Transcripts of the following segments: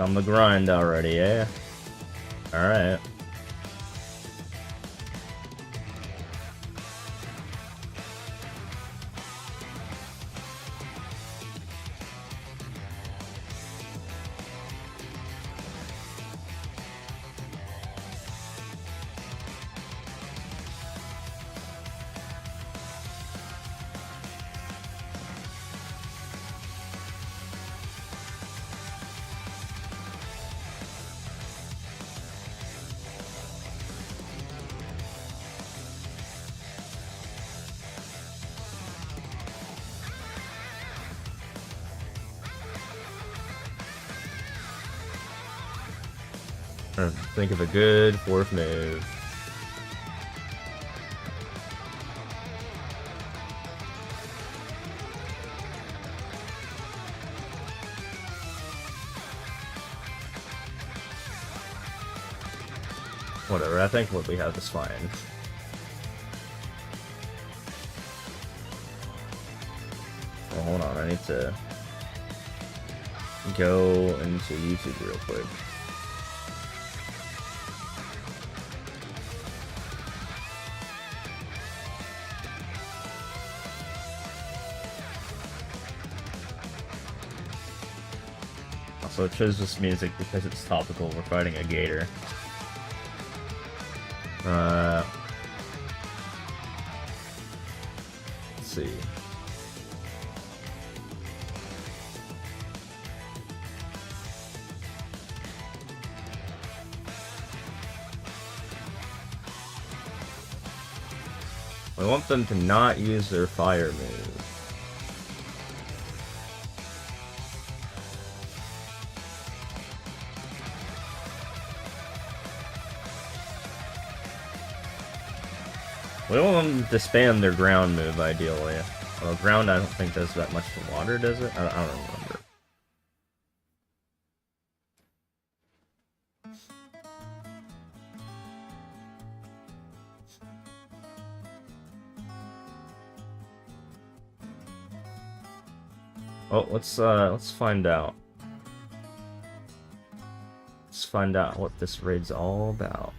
on the grind already, eh? Alright. Trying to think of a good fourth move. Whatever, I think what we have is fine. Oh, hold on, I need to go into YouTube real quick. Also, it chose this music because it's topical. We're fighting a Gator. Let's see. We want them to not use their fire move. We don't want them to spam their ground move, ideally. Well, ground I don't think does that much to water, does it? I don't remember. Oh, let's find out. Let's find out what this raid's all about.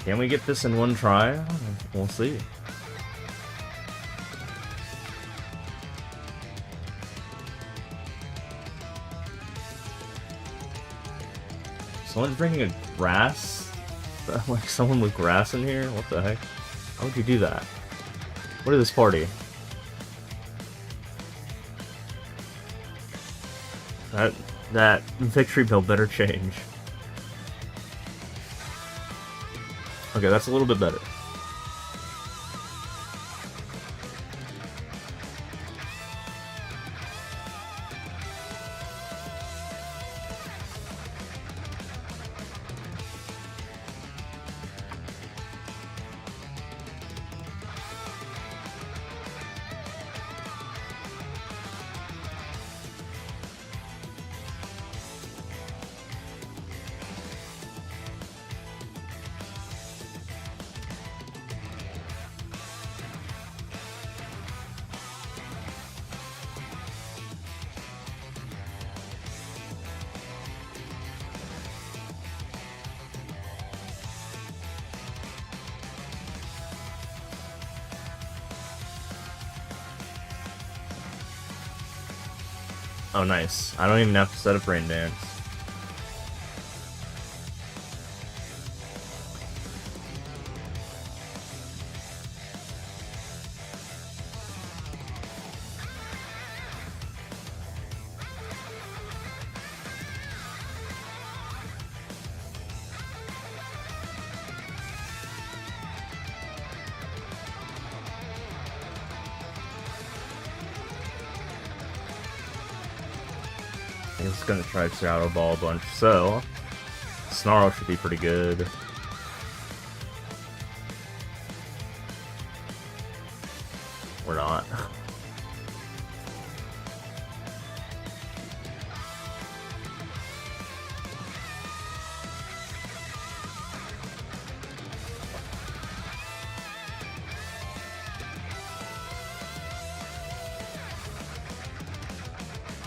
Can we get this in one try? We'll see. Someone's bringing a grass? Like someone with grass in here? What the heck? How would you do that? What is this party? That victory bill better change. Okay, that's a little bit better. Oh, nice. I don't even have to set up Rain Dance. I think it's gonna try Shadow Ball a bunch, so Snarl should be pretty good. Or not.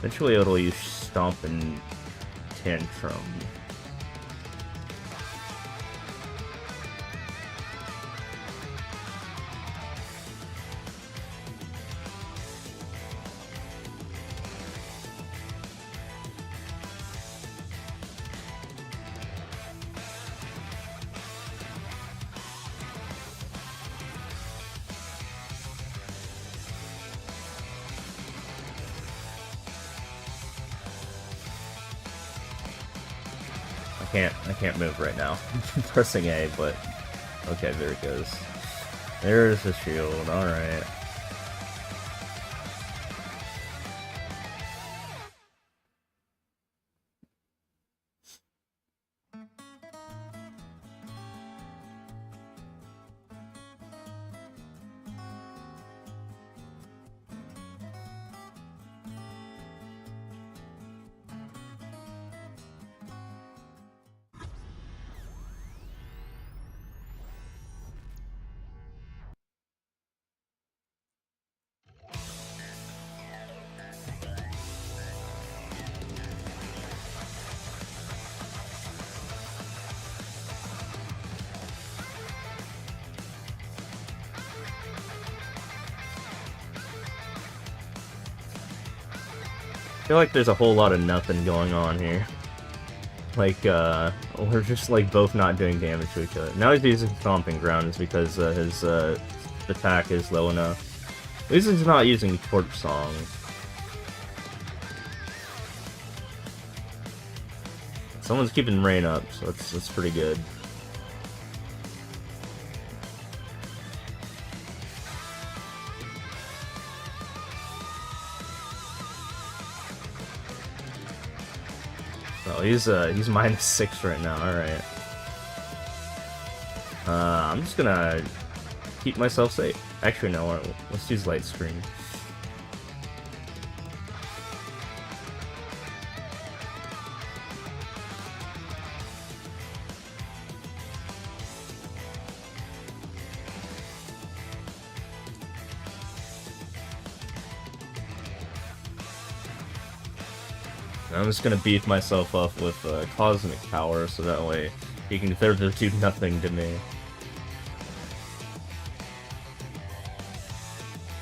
Eventually it'll use Stomp and Tantrum. I can't move right now. Pressing A, but okay, there it goes. There's the shield, alright. I feel like there's a whole lot of nothing going on here. Like, we're just, like, both not doing damage to each other. Now he's using Stomping Grounds because his attack is low enough. At least he's not using Torch Song. Someone's keeping rain up, so that's pretty good. Oh, he's -6 right now. All right. I'm just gonna keep myself safe. Actually, no. Let's use Light Screen. I'm just gonna beef myself up with Cosmic Power, so that way he can further do nothing to me.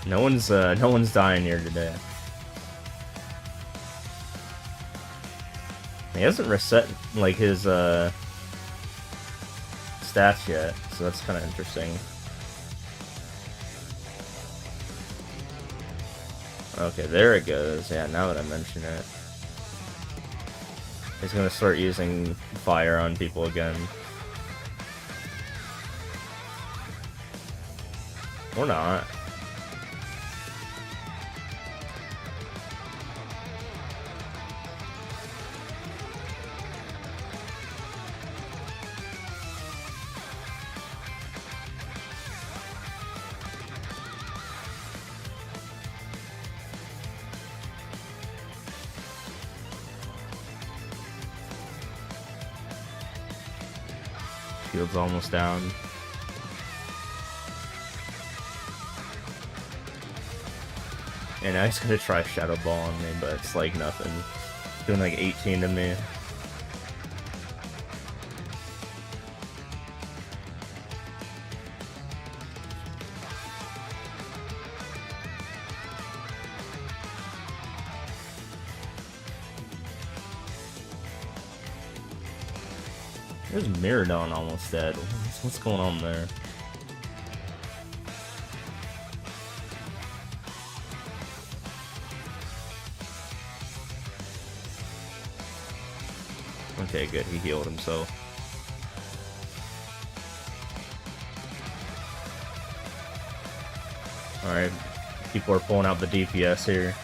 No one's dying here today. He hasn't reset like his stats yet, so that's kind of interesting. Okay, there it goes. Yeah, now that I mention it. He's gonna start using fire on people again. Or not. Shield's almost down. And now he's gonna try Shadow Ball on me, but it's like nothing. It's doing like 18 to me. There's Miradon almost dead. What's going on there? Okay, good. He healed himself. Alright. People are pulling out the DPS here.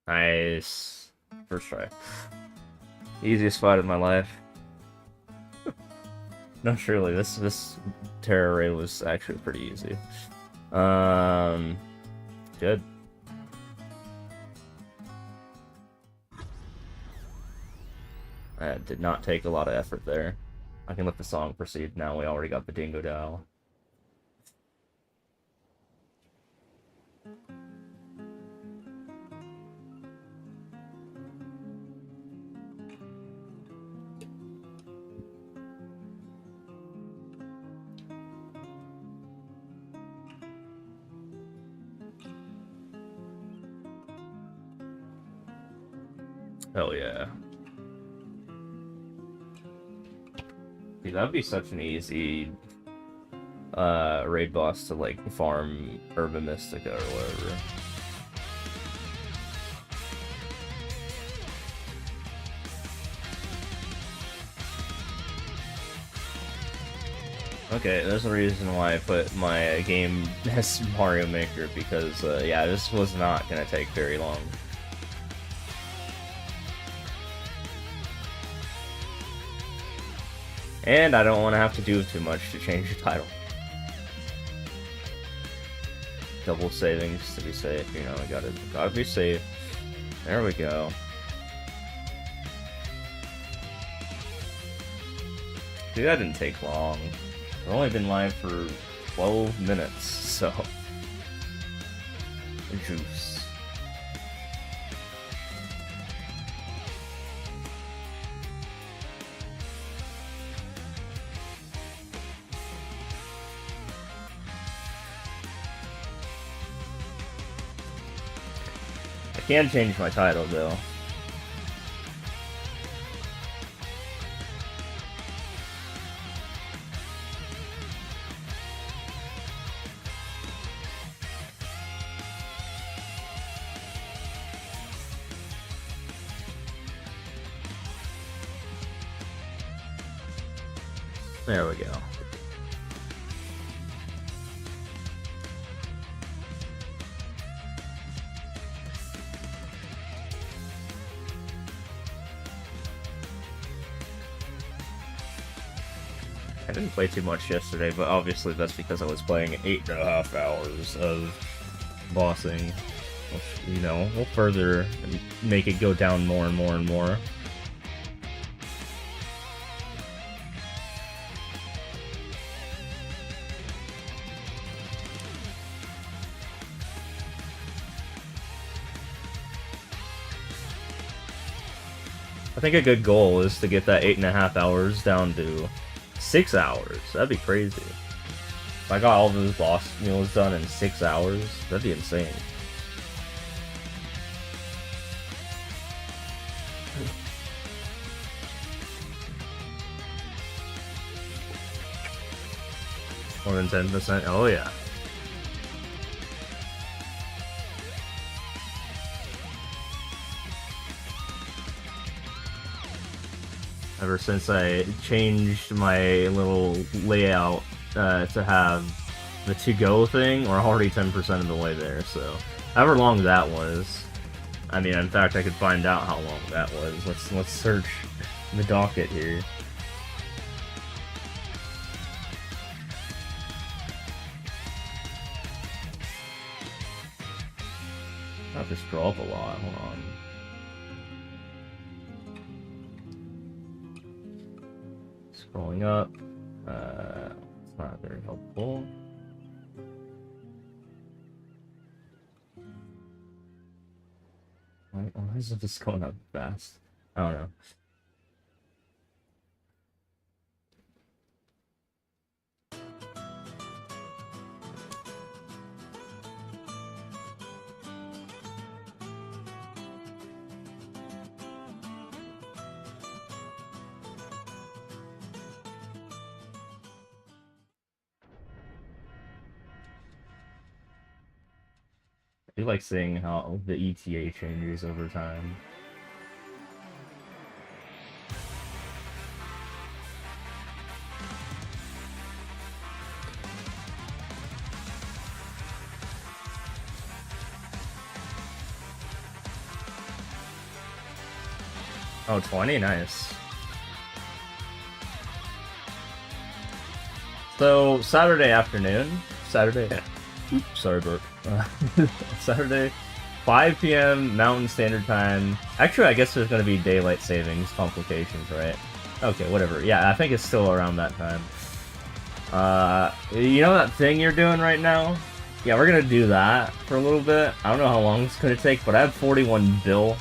Nice. First try. Easiest fight of my life. No, surely this Terra raid was actually pretty easy. Good. That did not take a lot of effort there. I can let the song proceed now. We already got the Dingo Dow. Hell yeah. Dude, that'd be such an easy raid boss to like farm Urban Mystica or whatever. Okay, there's a reason why I put my game as Mario Maker, because yeah, this was not gonna take very long. And I don't want to have to do too much to change the title. Double savings to be safe, you know, gotta be safe. There we go. Dude, that didn't take long. I've only been live for 12 minutes, so... Juice. I can change my title, though. There we go. I didn't play too much yesterday, but obviously that's because I was playing 8.5 hours of bossing, which, you know, will further make it go down more and more and more. I think a good goal is to get that 8.5 hours down to 6 hours. That'd be crazy. If I got all those boss meals done in 6 hours, that'd be insane. More than 10%? Oh yeah. Ever since I changed my little layout to have the to-go thing, we're already 10% of the way there, so... However long that was... I mean, in fact, I could find out how long that was. Let's search the docket here. I'll just scroll up a lot, hold on. Scrolling up, it's not very helpful. Why is it just going up fast? I don't know. I do like seeing how the ETA changes over time. Oh, 20? Nice. So, Saturday afternoon, oops, sorry, Burke. Saturday, 5 p.m. Mountain Standard Time. Actually, I guess there's going to be daylight savings complications, right? Okay, whatever. Yeah, I think it's still around that time. You know that thing you're doing right now? Yeah, we're gonna do that for a little bit. I don't know how long it's gonna take, but I have 41 bill.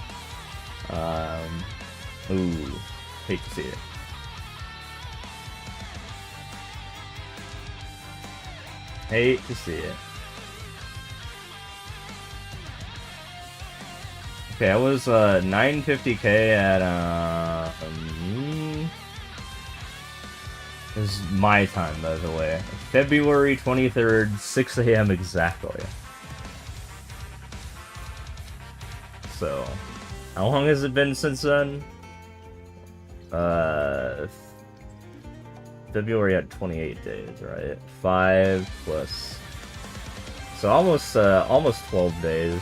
Ooh, hate to see it. Hate to see it. Okay, I was 950k at this is my time, by the way. February 23rd, 6 a.m. exactly. So, how long has it been since then? February had 28 days, right? 5 plus... So almost 12 days.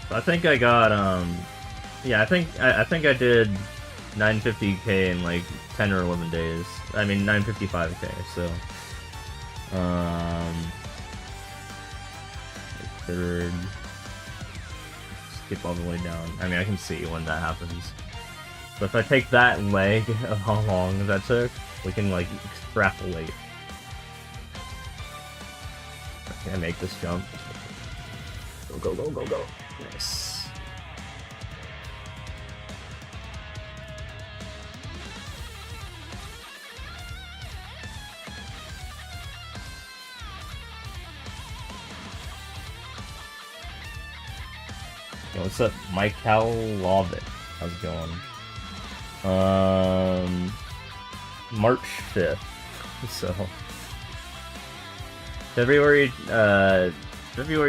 I think I got, yeah, I think I did 950k in like 10 or 11 days. I mean 955k, so third, skip all the way down. I mean I can see when that happens. So if I take that leg of how long that took, we can like extrapolate. Can I make this jump? Go, go, go, go, go. Nice. Yo, what's up, Mike Lovitt? How's it going? March 5th. So February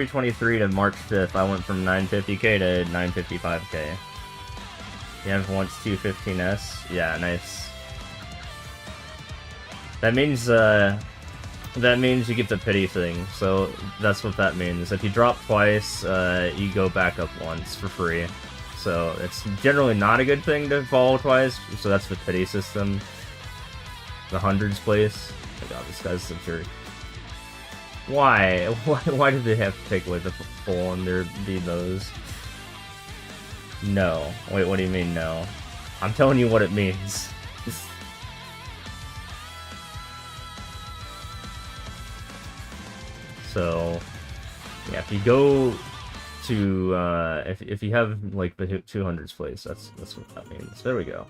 23 to March 5th, I went from 950k to 955k. You have once 215s? Yeah, nice. That means you get the pity thing, so that's what that means. If you drop twice, you go back up once for free. So it's generally not a good thing to fall twice, so that's the pity system. The hundreds place. Oh my god, this guy's a jerk. Why? Why did they have to take away the full on their those? No. Wait, what do you mean no? I'm telling you what it means. So, yeah, if you go to, if you have, like, the 200s place, that's what that means. There we go.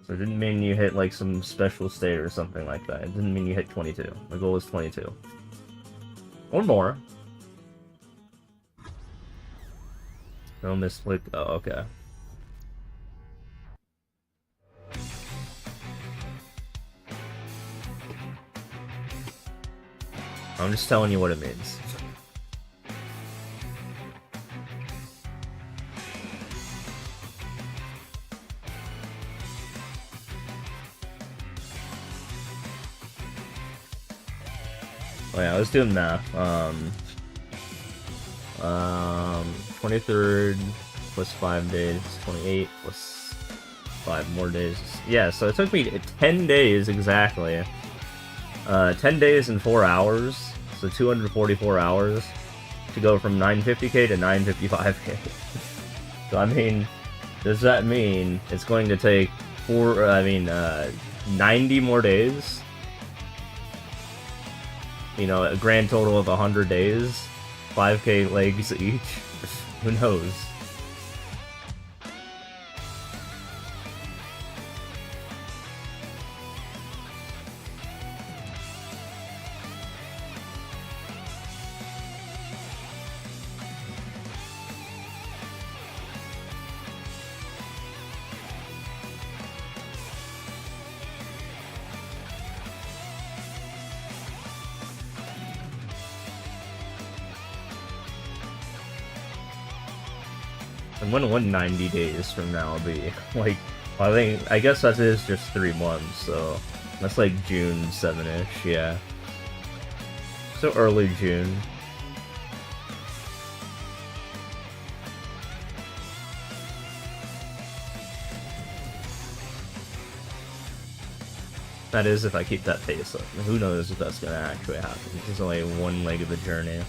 So it didn't mean you hit, like, some special state or something like that. It didn't mean you hit 22. My goal was 22. Or more. No misclick. Oh, okay. I'm just telling you what it means. Oh yeah, I was doing math. 23rd plus 5 days, 28 plus 5 more days. Yeah, so it took me 10 days exactly. 10 days and 4 hours, so 244 hours to go from 950k to 955k. So I mean, does that mean it's going to take 90 more days? You know, a grand total of 100 days, 5k legs each. Who knows? And when would 90 days from now be? Like, well, I guess that is just 3 months, so that's like June 7-ish, yeah. So early June. That is if I keep that pace up. Who knows if that's gonna actually happen. This is only one leg of the journey.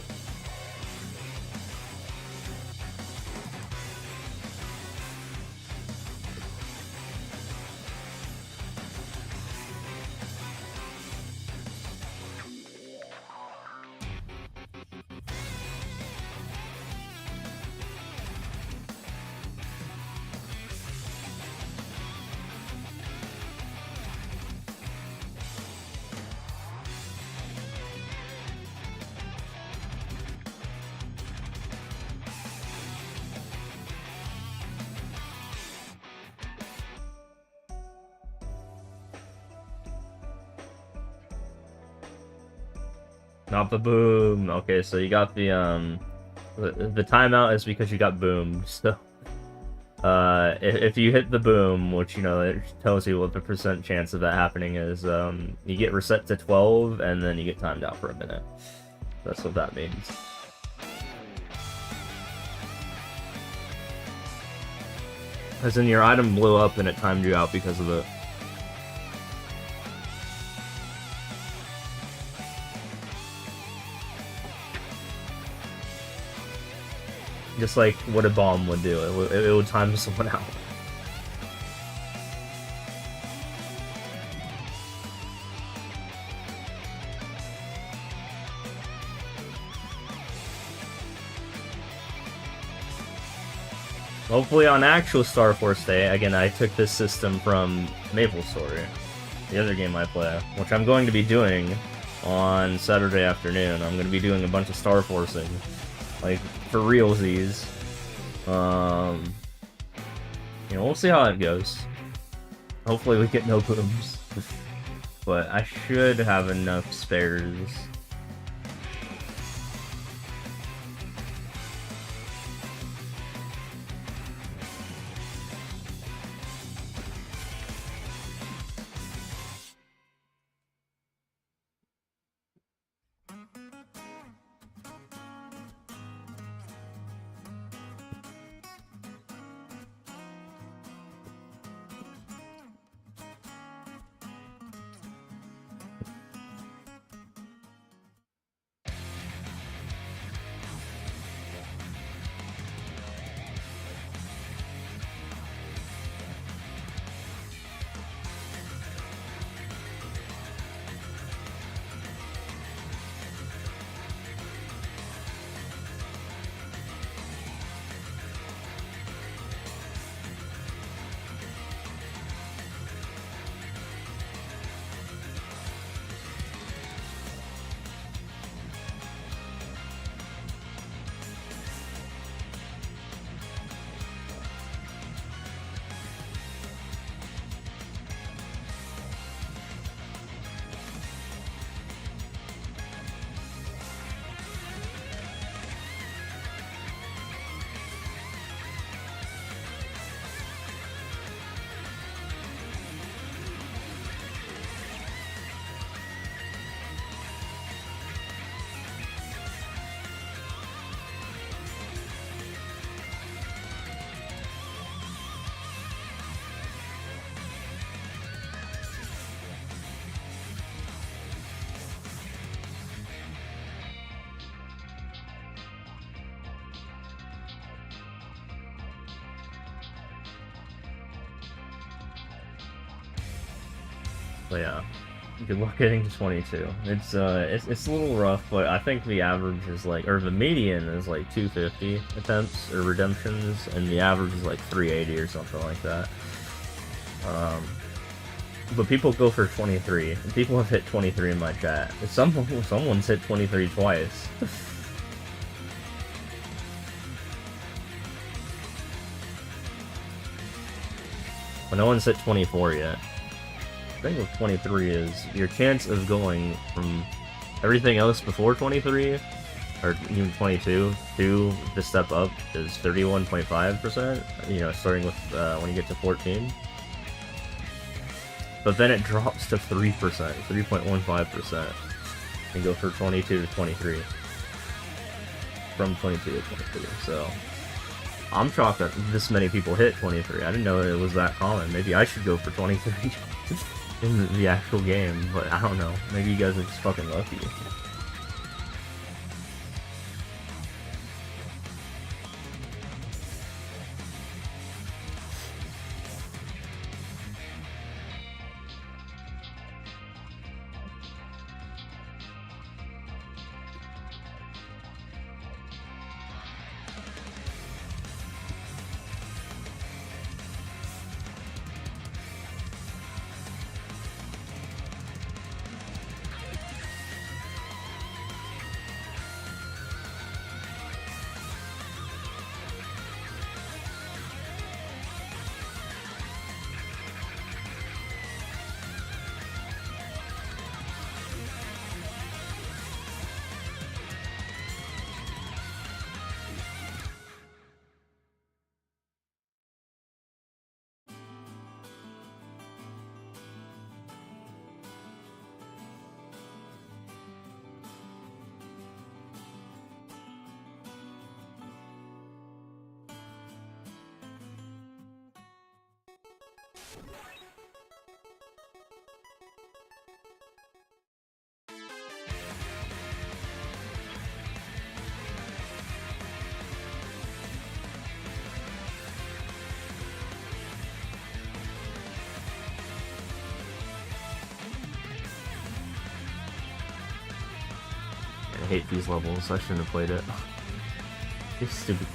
Not the boom. Okay, so you got the timeout is because you got boomed. So, if you hit the boom, which, you know, it tells you what the percent chance of that happening is, you get reset to 12, and then you get timed out for a minute. That's what that means. As in, your item blew up and it timed you out because of it. Just like what a bomb would do. It would time someone out. Hopefully on actual Star Force Day, again, I took this system from MapleStory, the other game I play, which I'm going to be doing on Saturday afternoon. I'm going to be doing a bunch of Star Forcing, like, for realsies. You know, we'll see how it goes. Hopefully we get no booms. But I should have enough spares. But yeah, good luck getting to 22. It's a little rough, but I think the average is like, or the median is like 250 attempts or redemptions, and the average is like 380 or something like that. But people go for 23. People have hit 23 in my chat. Someone's hit 23 twice. But no one's hit 24 yet. The thing with 23 is your chance of going from everything else before 23, or even 22, to the step up is 31.5%, you know, starting with when you get to 14. But then it drops to 3%, 3.15%, and go for 22 to 23. From 22 to 23, so I'm shocked that this many people hit 23. I didn't know it was that common. Maybe I should go for 23. in the actual game, but I don't know. Maybe you guys are just fucking lucky. I hate these levels. I shouldn't have played it. These stupid.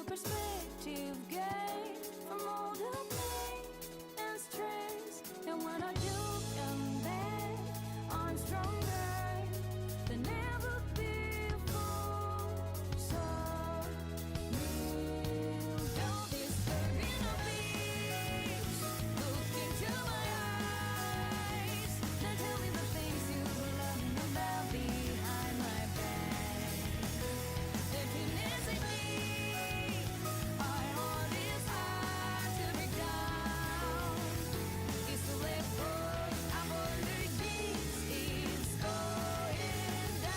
perspective gained from all the pain and stress. And when I do come back, I'm stronger than ever before. So kneel down, disturbing the peace. Look into my eyes. Now tell me the things you love me about behind my back. If you listen me, our heart is hard to break down. It's to let go. I'm under this. It's going down.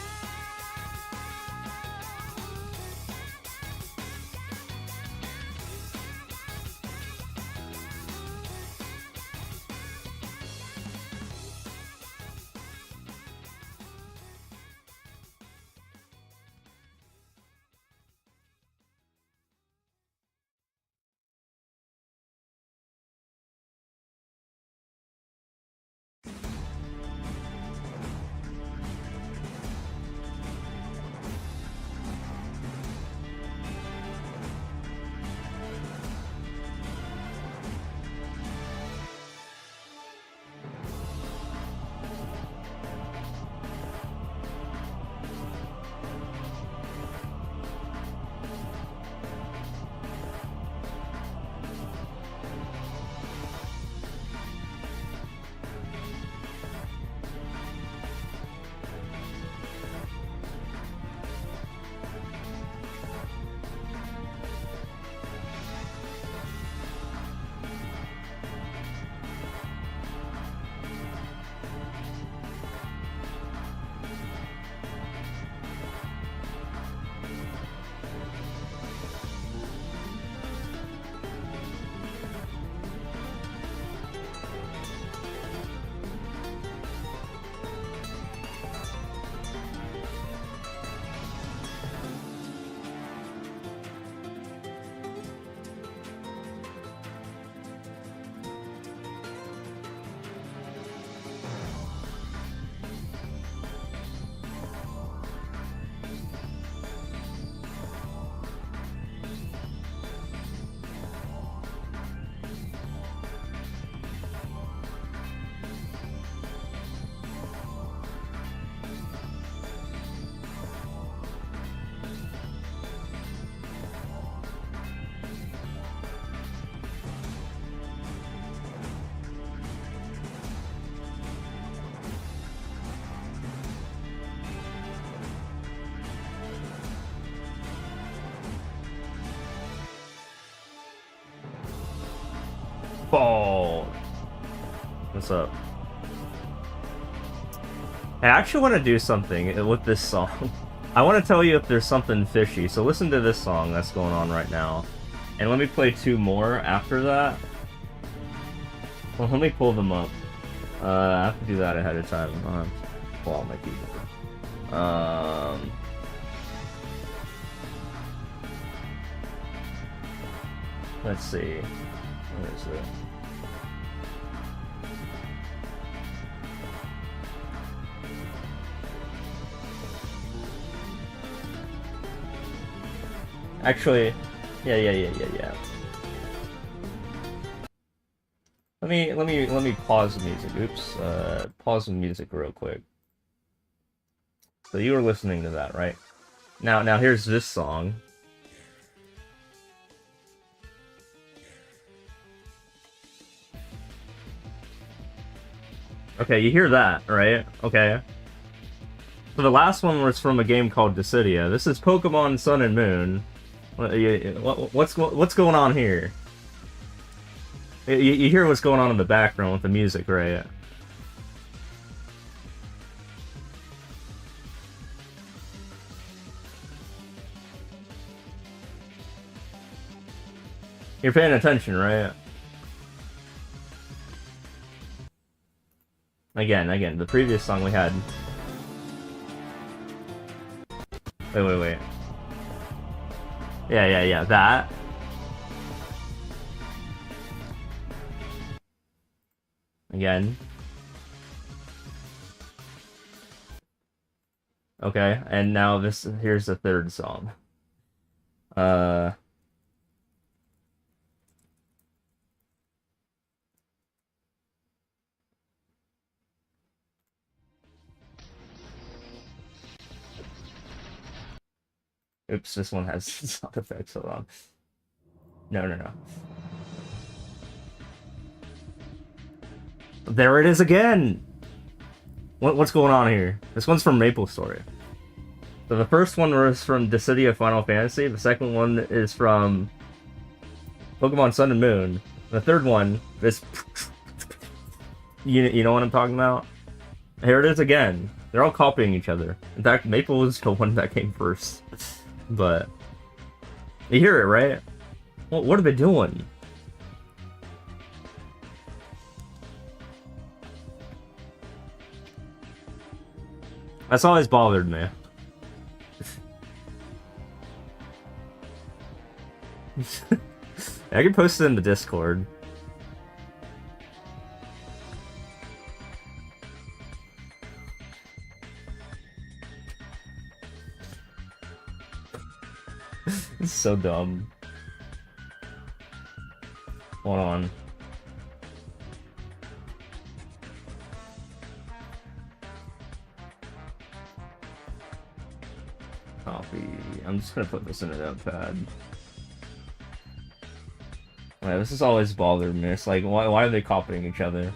Ball. What's up? I actually want to do something with this song. I want to tell you if there's something fishy, so listen to this song that's going on right now. And let me play two more after that. Well, let me pull them up. I have to do that ahead of time. I'll have to pull all my people. Let's see. Where is it? Actually, yeah. Let me pause the music. Oops. Pause the music real quick. So you were listening to that, right? Now here's this song. Okay, you hear that, right? Okay. So the last one was from a game called Dissidia. This is Pokemon Sun and Moon. What's going on here? You hear what's going on in the background with the music, right? You're paying attention, right? Again, the previous song we had. Wait. Yeah, that. Again. Okay, and now here's the third song. Oops, this one has sound effects. Hold on. No. There it is again! What's going on here? This one's from Maple Story. So the first one was from The City of Final Fantasy. The second one is from Pokemon Sun and Moon. The third one is... You know what I'm talking about? Here it is again. They're all copying each other. In fact, Maple was the one that came first. But... You hear it, right? What are they doing? That's always bothered me. I can post it in the Discord. It's so dumb. Hold on. Copy. I'm just gonna put this in a notepad. Yeah, this has always bothered me. It's like, why are they copying each other?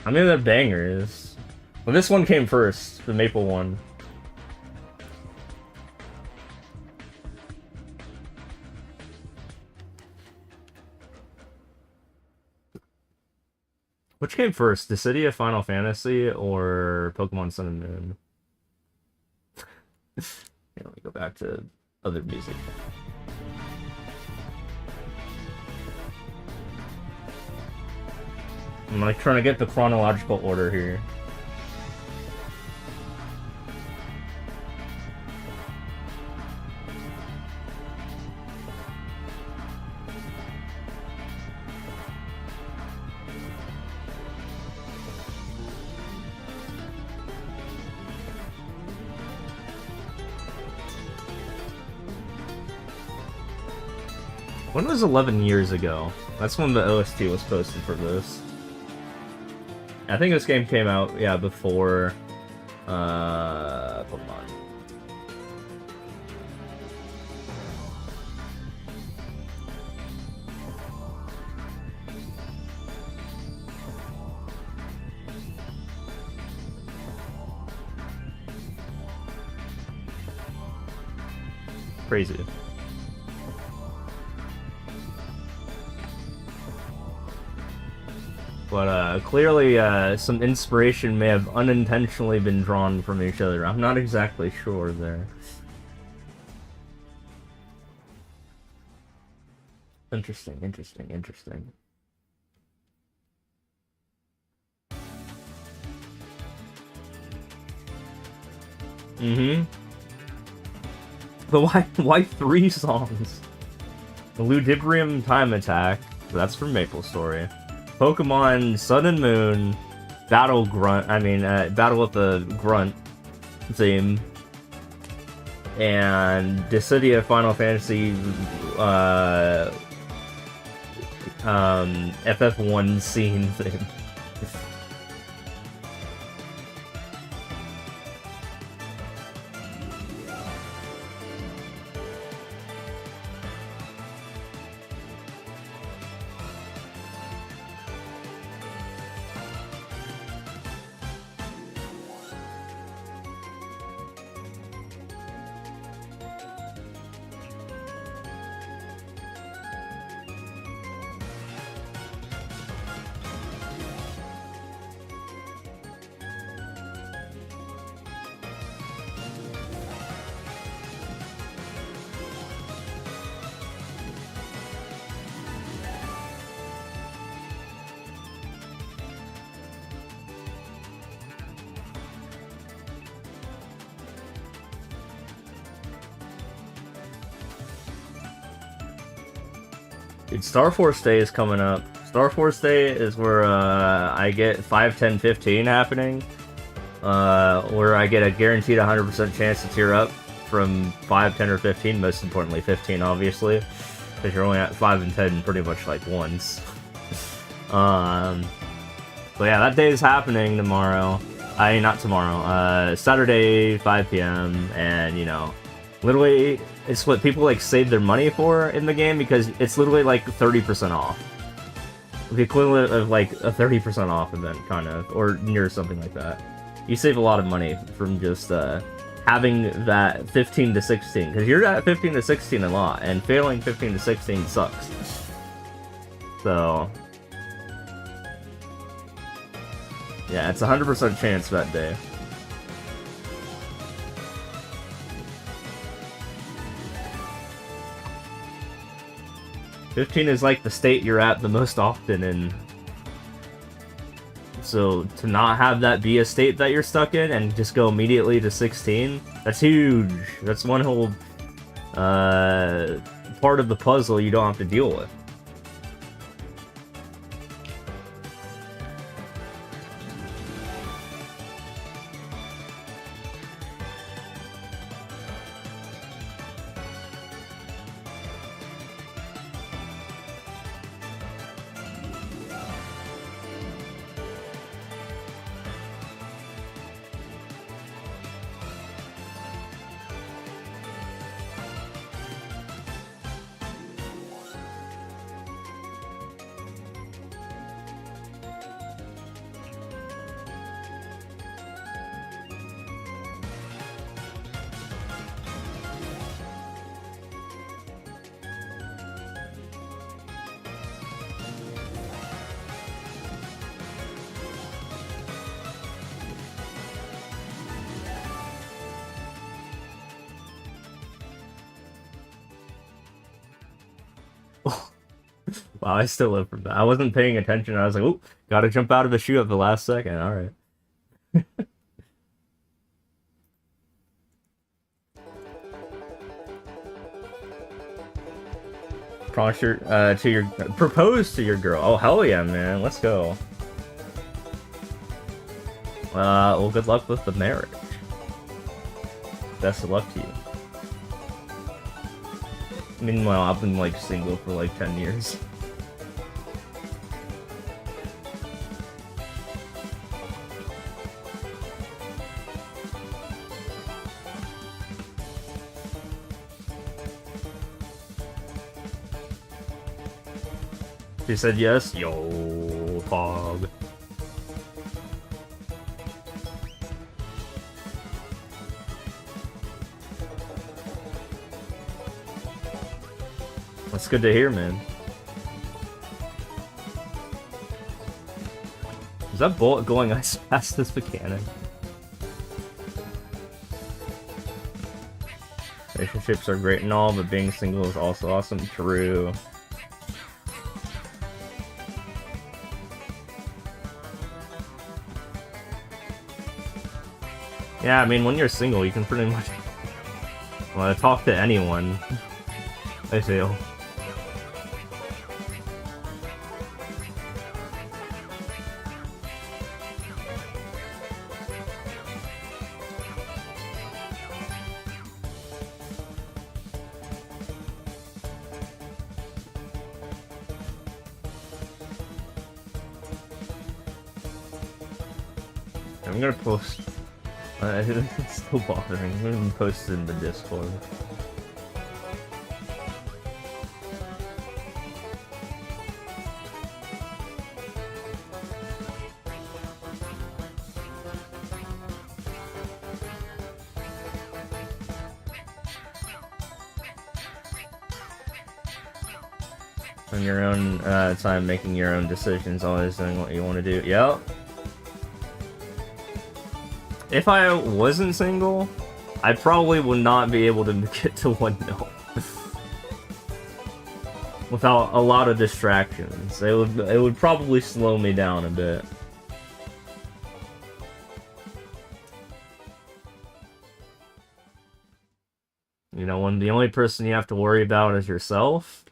I mean, they're bangers. Well, this one came first, the Maple one. Which came first, The City of Final Fantasy or Pokemon Sun and Moon? Yeah, let me go back to other music. I'm like trying to get the chronological order here. When was 11 years ago? That's when the OST was posted for this. I think this game came out, yeah, before Pokemon. Crazy. But clearly some inspiration may have unintentionally been drawn from each other. I'm not exactly sure there. Interesting. Mm-hmm. But why 3 songs? The Ludibrium Time Attack, that's from Maple Story. Pokemon Sun and Moon, Battle with the Grunt theme, and the City of Final Fantasy FF1 scene theme. Dude, Star Force Day is coming up. Star Force Day is where I get 5, 10, 15 happening. Where I get a guaranteed 100% chance to tier up from 5, 10, or 15. Most importantly, 15, obviously, because you're only at 5 and 10 pretty much like once. So yeah, that day is happening tomorrow. Not tomorrow. Saturday, 5 p.m. And you know, literally, it's what people like save their money for in the game because it's literally like 30% off. The equivalent of like a 30% off event, kind of, or near something like that. You save a lot of money from just having that 15 to 16, because you're at 15 to 16 a lot, and failing 15 to 16 sucks. So, yeah, it's a 100% chance that day. "15 is like the state you're at the most often in. So to not have that be a state that you're stuck in and just go immediately to 16, that's huge. That's one whole part of the puzzle you don't have to deal with. Wow, I still live from that. I wasn't paying attention. I was like, "Oop, gotta jump out of the shoe at the last second." All right. Promise propose to your girl. Oh hell yeah, man! Let's go. Well, good luck with the marriage. Best of luck to you. Meanwhile, I've been like single for like 10 years. She said yes. Yo, fog. That's good to hear, man. Is that bullet going as fast as the cannon? Relationships are great and all, but being single is also awesome. True. Yeah, I mean, when you're single, you can pretty much talk to anyone. I feel. I'm gonna post. It's still bothering. I'm gonna post it in the Discord. On your own time, making your own decisions, always doing what you want to do. Yep. If I wasn't single, I probably would not be able to get to 1 mil. Without a lot of distractions. It would probably slow me down a bit. You know, when the only person you have to worry about is yourself,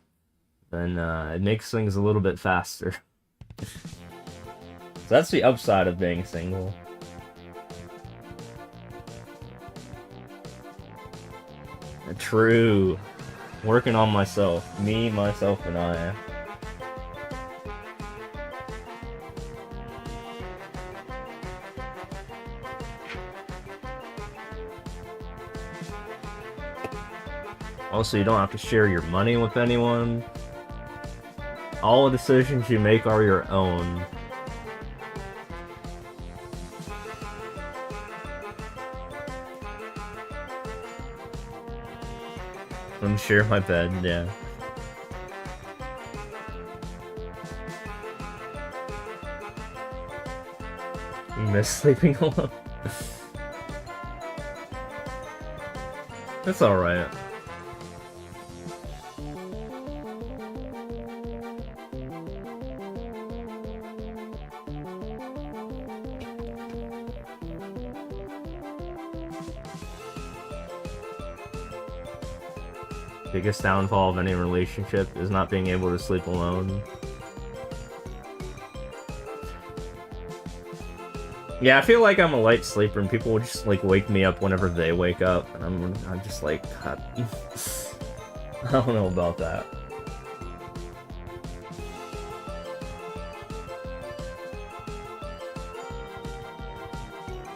then it makes things a little bit faster. So that's the upside of being single. True. Working on myself. Me, myself, and I. Also, you don't have to share your money with anyone. All the decisions you make are your own. And share my bed, yeah. You miss sleeping alone? That's alright. Biggest downfall of any relationship is not being able to sleep alone. Yeah, I feel like I'm a light sleeper and people will just like wake me up whenever they wake up, and I'm just like, God. I don't know about that.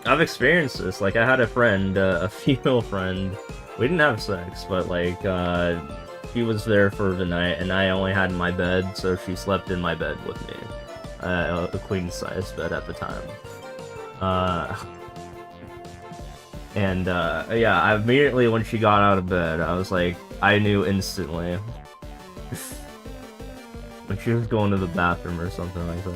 I've experienced this. Like, I had a friend, a female friend. We didn't have sex, but like, she was there for the night, and I only had my bed, so she slept in my bed with me. A queen-size bed at the time. Yeah, I immediately, when she got out of bed, I was like, I knew instantly. When she was going to the bathroom or something like that.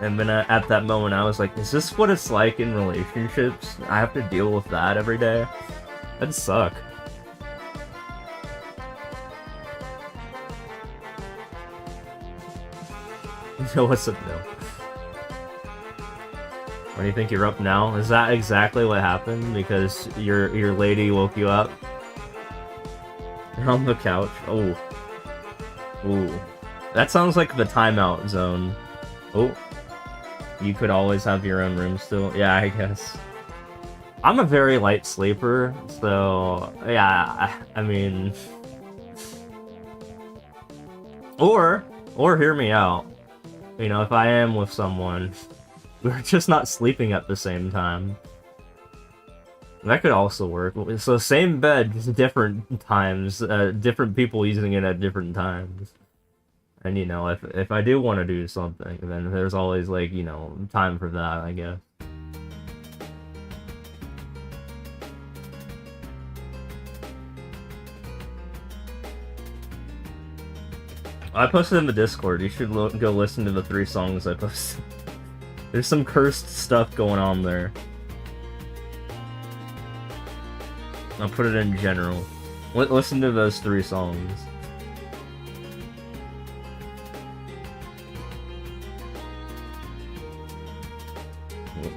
And then at that moment, I was like, is this what it's like in relationships? I have to deal with that every day? That'd suck. No, what's up, no? What do you think, you're up now? Is that exactly what happened? Because your lady woke you up? You're on the couch? Oh. Ooh. That sounds like the timeout zone. Oh. You could always have your own room still. Yeah, I guess. I'm a very light sleeper, so yeah, I mean, or hear me out. You know, if I am with someone, we're just not sleeping at the same time. That could also work. So same bed, just different times, different people using it at different times. And, you know, if I do want to do something, then there's always, like, you know, time for that, I guess. I posted in the Discord. You should go listen to the 3 songs I posted. There's some cursed stuff going on there. I'll put it in general. Listen to those 3 songs.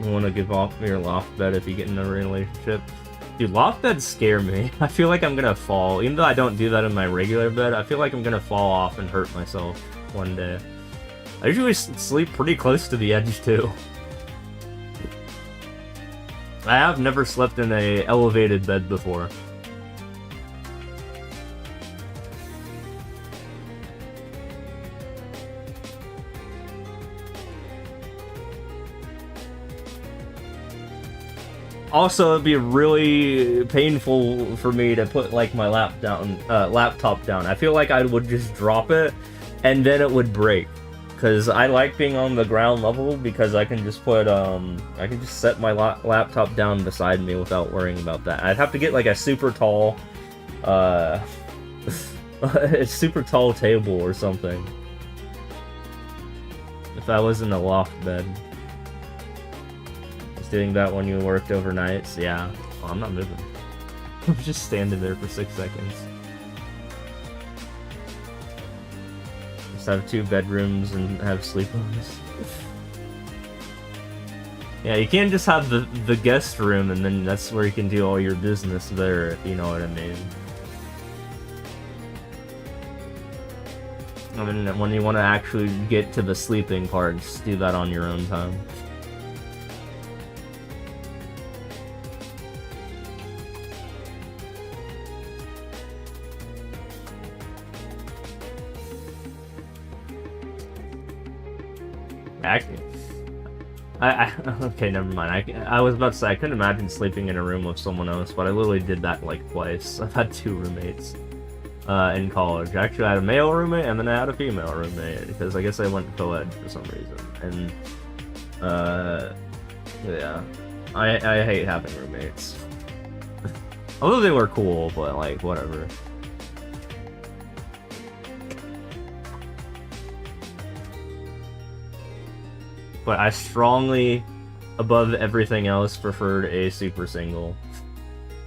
You want to give off your loft bed if you get in a relationship? Dude, loft beds scare me. I feel like I'm gonna fall. Even though I don't do that in my regular bed, I feel like I'm gonna fall off and hurt myself one day. I usually sleep pretty close to the edge, too. I have never slept in a elevated bed before. Also, it'd be really painful for me to put like my laptop down. I feel like I would just drop it, and then it would break. Cause I like being on the ground level because I can just put I can just set my laptop down beside me without worrying about that. I'd have to get like a super tall, a super tall table or something. If I was in a loft bed. Doing that when you worked overnights, yeah. Oh, I'm not moving. I'm just standing there for 6 seconds. Just have 2 bedrooms and have sleepovers. Yeah, you can't just have the guest room and then that's where you can do all your business there, if you know what I mean. I mean, when you want to actually get to the sleeping part, just do that on your own time. Okay, never mind. I was about to say I couldn't imagine sleeping in a room with someone else, but I literally did that like twice. I've had 2 roommates in college. Actually, I had a male roommate and then I had a female roommate because I guess I went co-ed for some reason. And yeah, I hate having roommates. Although they were cool, but like whatever. But I strongly, above everything else, preferred a super single.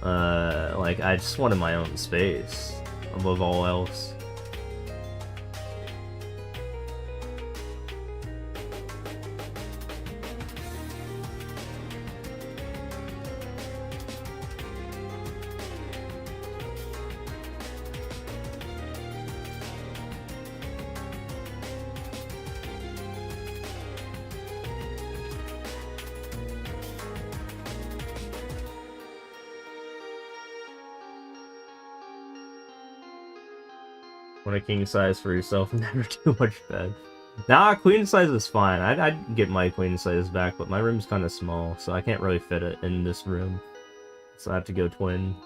Like, I just wanted my own space, above all else. Want a king size for yourself, never too much bed. Nah, queen size is fine. I'd get my queen size back, but my room's kind of small, so I can't really fit it in this room. So I have to go twin.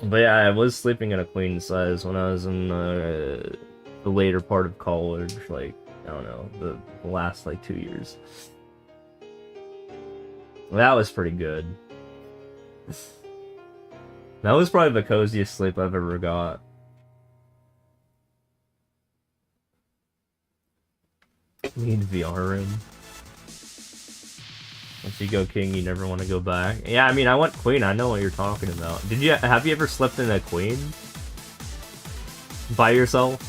But yeah, I was sleeping in a queen size when I was in the later part of college, like, I don't know, the last, like, 2 years. That was pretty good. That was probably the coziest sleep I've ever got. Need VR room. Once you go king, you never want to go back. Yeah, I mean, I went queen. I know what you're talking about. Have you ever slept in a queen? By yourself?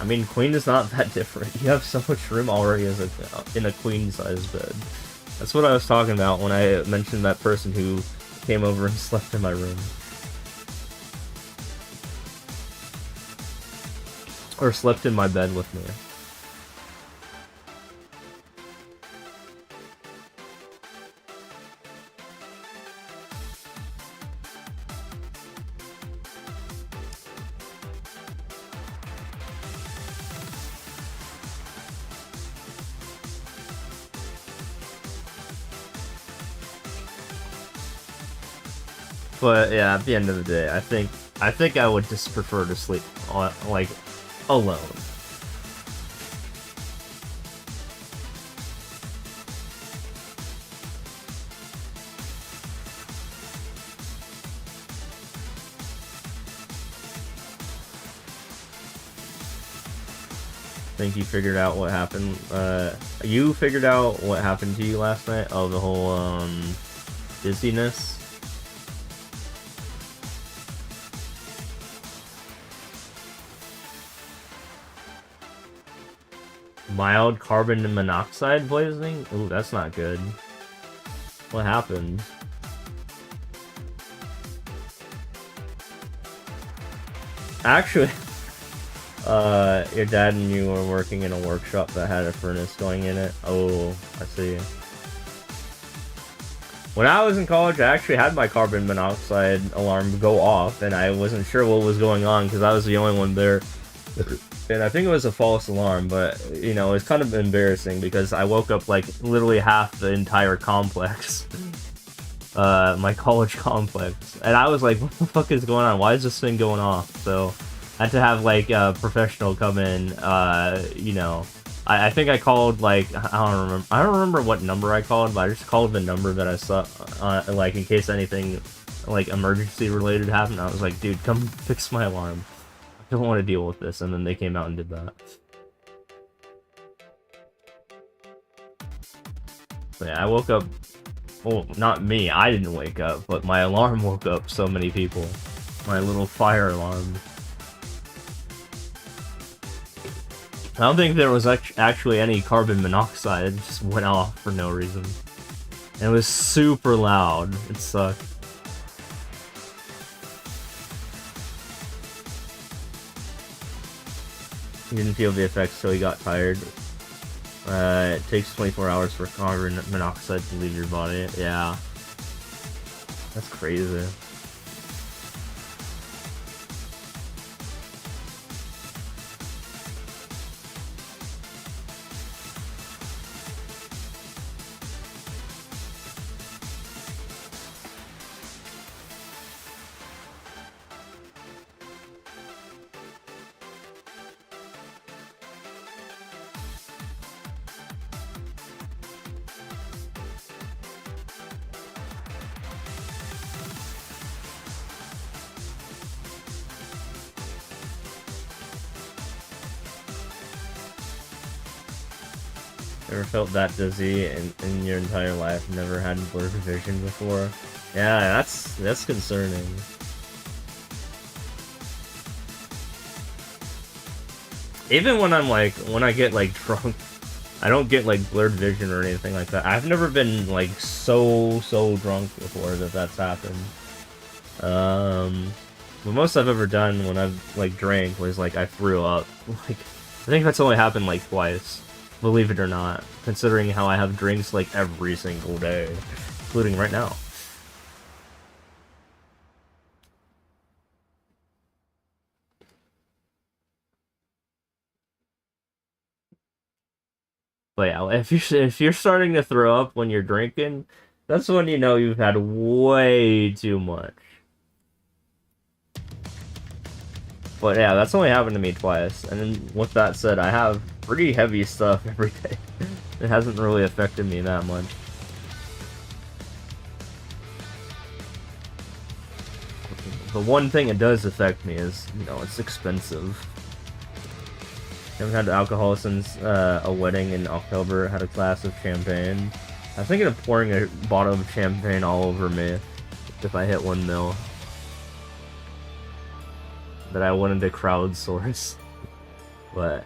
I mean, queen is not that different. You have so much room already as in a queen size bed. That's what I was talking about when I mentioned that person who came over and slept in my room. Or slept in my bed with me. But yeah, at the end of the day, I think I would just prefer to sleep like alone. Think you figured out what happened. You figured out what happened to you last night? Oh, the whole dizziness. Mild carbon monoxide poisoning? Ooh, that's not good. What happened? Actually, your dad and you were working in a workshop that had a furnace going in it. Oh, I see. When I was in college, I actually had my carbon monoxide alarm go off, and I wasn't sure what was going on because I was the only one there. And I think it was a false alarm, but, you know, it's kind of embarrassing because I woke up, like, literally half the entire complex. My college complex. And I was like, what the fuck is going on? Why is this thing going off? So, I had to have, like, a professional come in, you know. I think I called, like, I don't remember what number I called, but I just called the number that I saw, like, in case anything, like, emergency related happened. I was like, dude, come fix my alarm. I don't want to deal with this, and then they came out and did that. So yeah, I woke up, well, not me, I didn't wake up, but my alarm woke up so many people. My little fire alarm. I don't think there was actually any carbon monoxide. It just went off for no reason. And it was super loud. It sucked. He didn't feel the effects till he got tired. It takes 24 hours for carbon monoxide to leave your body. Yeah. That's crazy. Never felt that dizzy in your entire life? Never had blurred vision before? Yeah, that's concerning. Even when when I get like drunk, I don't get like blurred vision or anything like that. I've never been like so drunk before that's happened. The most I've ever done when I've like drank was like I threw up. Like I think that's only happened like twice. Believe it or not, considering how I have drinks like every single day, including right now. But yeah, if you're starting to throw up when you're drinking, that's when you know you've had way too much. But yeah, that's only happened to me twice. And then with that said, I have pretty heavy stuff every day. It hasn't really affected me that much. The one thing it does affect me is, you know, it's expensive. Haven't had alcohol since a wedding in October. Had a glass of champagne. I was thinking of pouring a bottle of champagne all over me if I hit 1 mil. That I wanted to crowdsource. But,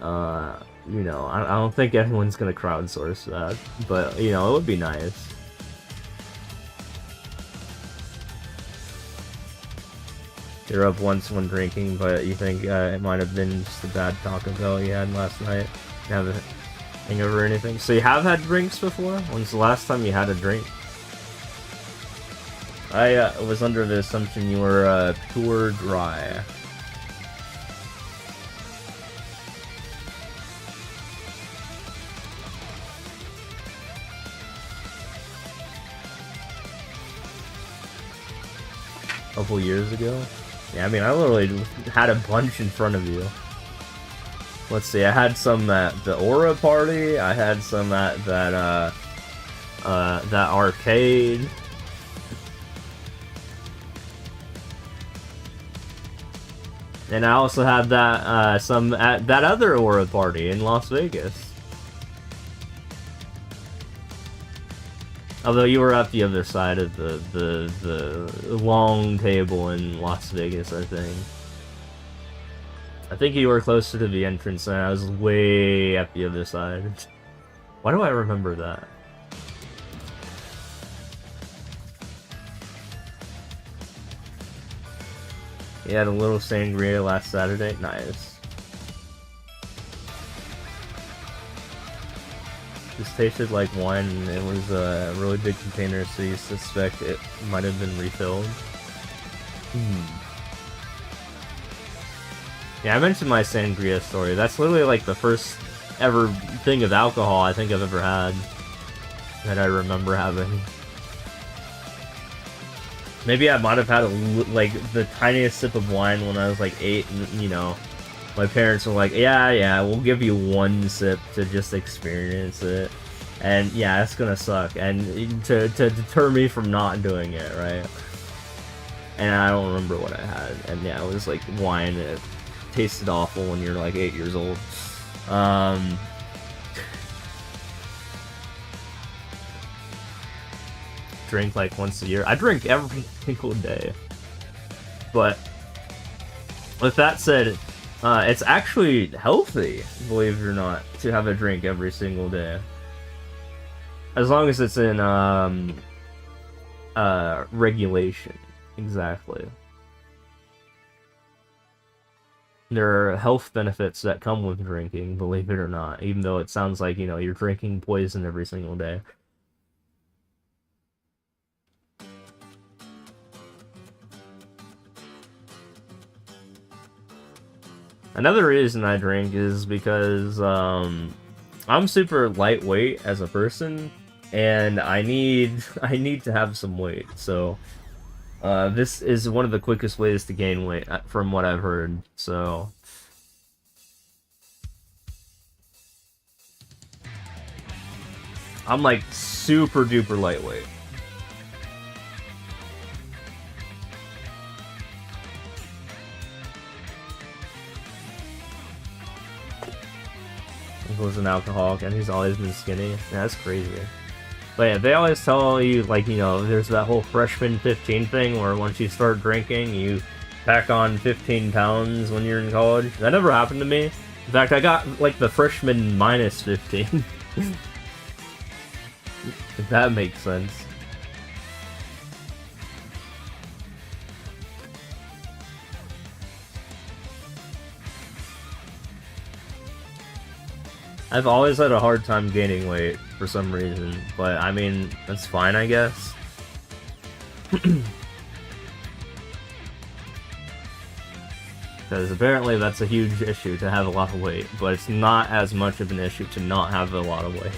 you know, I don't think anyone's gonna crowdsource that. But, you know, it would be nice. You're up once when drinking, but you think it might have been just a bad Taco Bell you had last night. You have a hangover or anything? So you have had drinks before? When's the last time you had a drink? I was under the assumption you were pure dry. A couple years ago? Yeah, I mean, I literally had a bunch in front of you. Let's see, I had some at the Aura party, I had some at that arcade. And I also had that, some at that other Aura party in Las Vegas. Although you were at the other side of the long table in Las Vegas, I think. I think you were closer to the entrance and I was way at the other side. Why do I remember that? You had a little sangria last Saturday? Nice. This tasted like wine, and it was a really big container, so you suspect it might have been refilled. Yeah, I mentioned my sangria story. That's literally like the first ever thing of alcohol I think I've ever had that I remember having. Maybe I might have had like the tiniest sip of wine when I was like 8, and you know, my parents were like, yeah, we'll give you 1 sip to just experience it. And yeah, it's gonna suck. And to deter me from not doing it, right? And I don't remember what I had. And yeah, it was like wine, and it tasted awful when you're like 8 years old. Drink like once a year. I drink every single day. But with that said, It's actually healthy, believe it or not, to have a drink every single day. As long as it's in, regulation. Exactly. There are health benefits that come with drinking, believe it or not, even though it sounds like, you know, you're drinking poison every single day. Another reason I drink is because, I'm super lightweight as a person, and I need to have some weight, so this is one of the quickest ways to gain weight, from what I've heard, so I'm like super duper lightweight. Was an alcoholic and he's always been skinny. Yeah, that's crazy. But yeah, they always tell you, like, you know, there's that whole freshman 15 thing where once you start drinking, you pack on 15 pounds when you're in college. That never happened to me. In fact, I got, like, the freshman minus 15. If that makes sense. I've always had a hard time gaining weight for some reason, but I mean, that's fine, I guess. Because apparently that's a huge issue to have a lot of weight, but it's not as much of an issue to not have a lot of weight.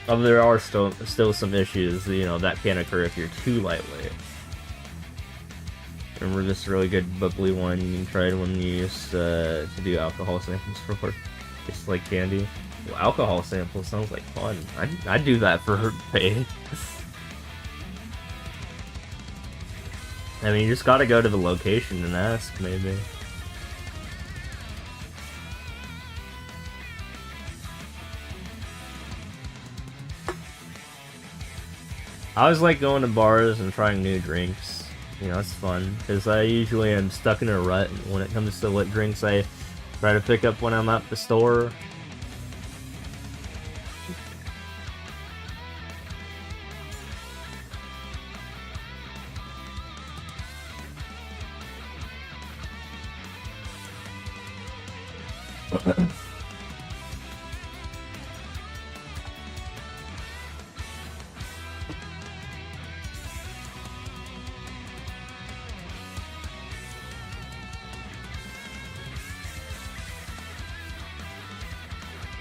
There are still some issues, you know, that can occur if you're too lightweight. Remember this really good bubbly one you tried when you used to do alcohol samples for work? It's like candy. Well, alcohol sample sounds like fun. I'd do that for pay. I mean, you just gotta go to the location and ask, maybe. I always like going to bars and trying new drinks. You know, it's fun, because I usually am stuck in a rut when it comes to what drinks I try to pick up when I'm at the store.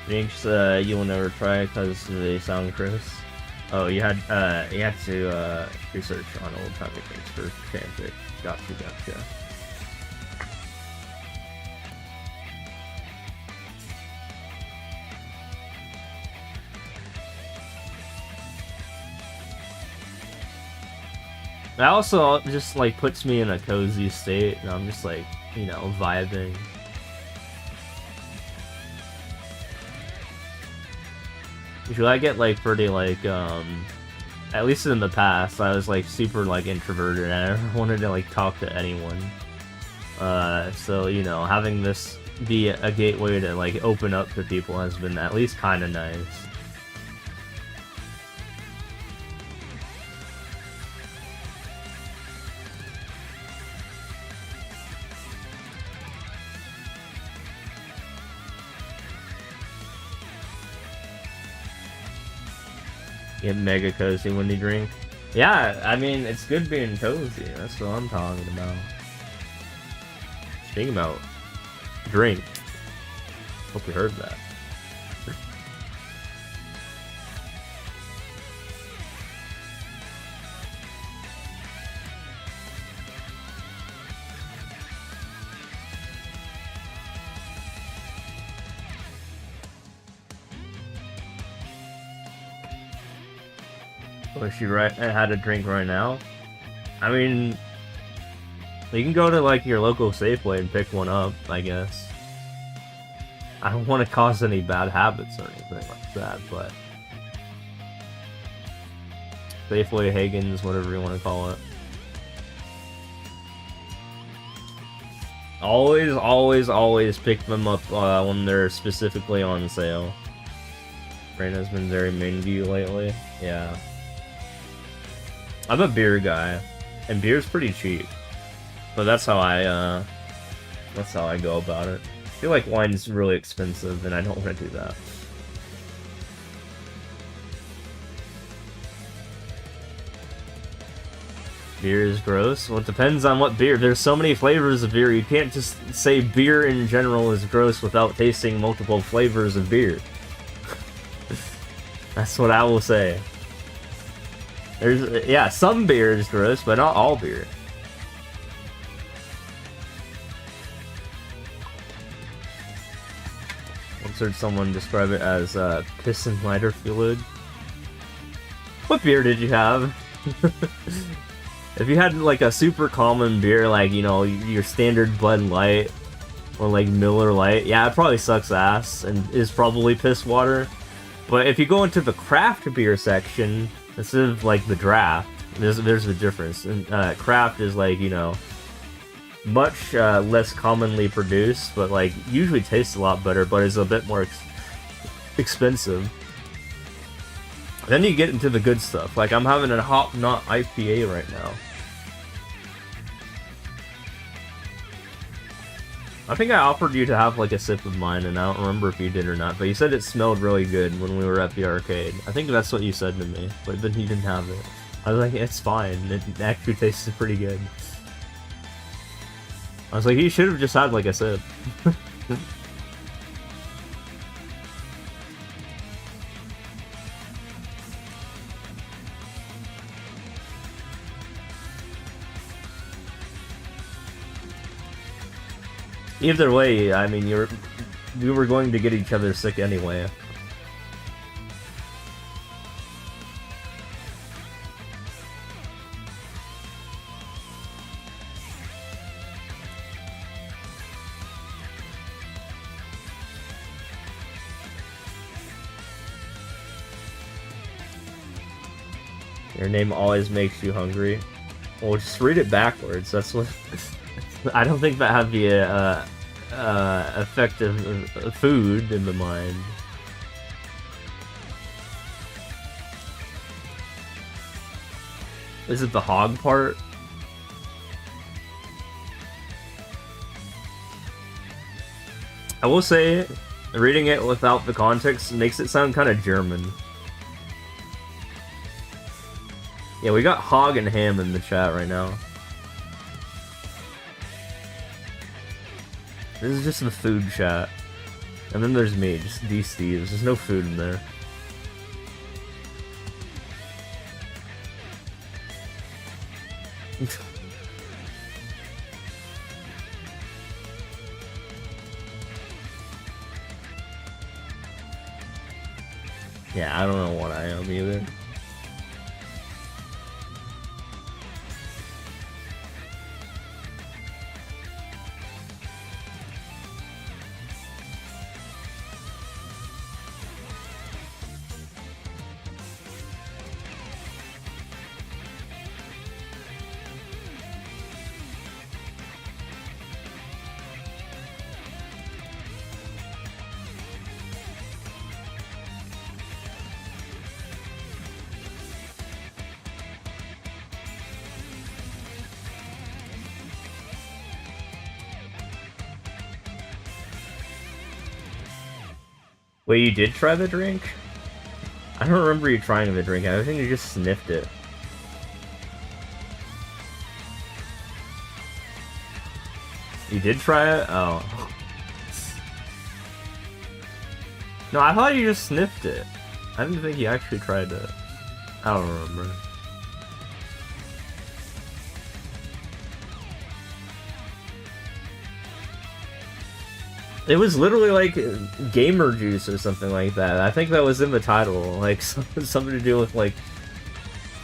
Drinks you will never try because they sound gross. Oh, you had to research on old timey drinks for fanfic. Gotcha. That also just like puts me in a cozy state, and I'm just like, you know, vibing. Usually I get like pretty like at least in the past I was like super like introverted and I never wanted to like talk to anyone. So you know, having this be a gateway to like open up to people has been at least kind of nice. Get mega cozy when you drink. Yeah, I mean, it's good being cozy. That's what I'm talking about. Speaking about drink. Hope you heard that. Wish you had a drink right now. I mean, you can go to like your local Safeway and pick one up, I guess. I don't want to cause any bad habits or anything like that, but Safeway, Hagen's, whatever you want to call it. Always pick them up when they're specifically on sale. Raina's been very mean to you lately. Yeah. I'm a beer guy, and beer's pretty cheap. But that's how I go about it. I feel like wine's really expensive, and I don't want to do that. Beer is gross? Well, it depends on what beer. There's so many flavors of beer, you can't just say beer in general is gross without tasting multiple flavors of beer. That's what I will say. There's, yeah, some beer is gross, but not all beer. Once heard someone describe it as piss and lighter fluid. What beer did you have? If you had like a super common beer, like, you know, your standard Bud Light or like Miller Lite, yeah, it probably sucks ass and is probably piss water. But if you go into the craft beer section instead of like the draft, there's a difference. And craft is like, you know, much less commonly produced, but like usually tastes a lot better, but is a bit more expensive. Then you get into the good stuff. Like I'm having a Hop Knot IPA right now. I think I offered you to have like a sip of mine, and I don't remember if you did or not, but you said it smelled really good when we were at the arcade. I think that's what you said to me, but then you didn't have it. I was like, it's fine. It actually tasted pretty good. I was like, you should have just had like a sip. Either way, I mean, we were going to get each other sick anyway. Your name always makes you hungry. Well, just read it backwards. That's what. I don't think that had the effect of food in the mind. Is it the hog part? I will say, reading it without the context makes it sound kind of German. Yeah, we got hog and ham in the chat right now. This is just the food chat. And then there's me, just D-Steves. There's no food in there. Yeah, I don't know what I am either. Wait, you did try the drink? I don't remember you trying the drink. I think you just sniffed it. You did try it? Oh. No, I thought you just sniffed it. I didn't think you actually tried it. I don't remember. It was literally like gamer juice or something like that. I think that was in the title, like something to do with like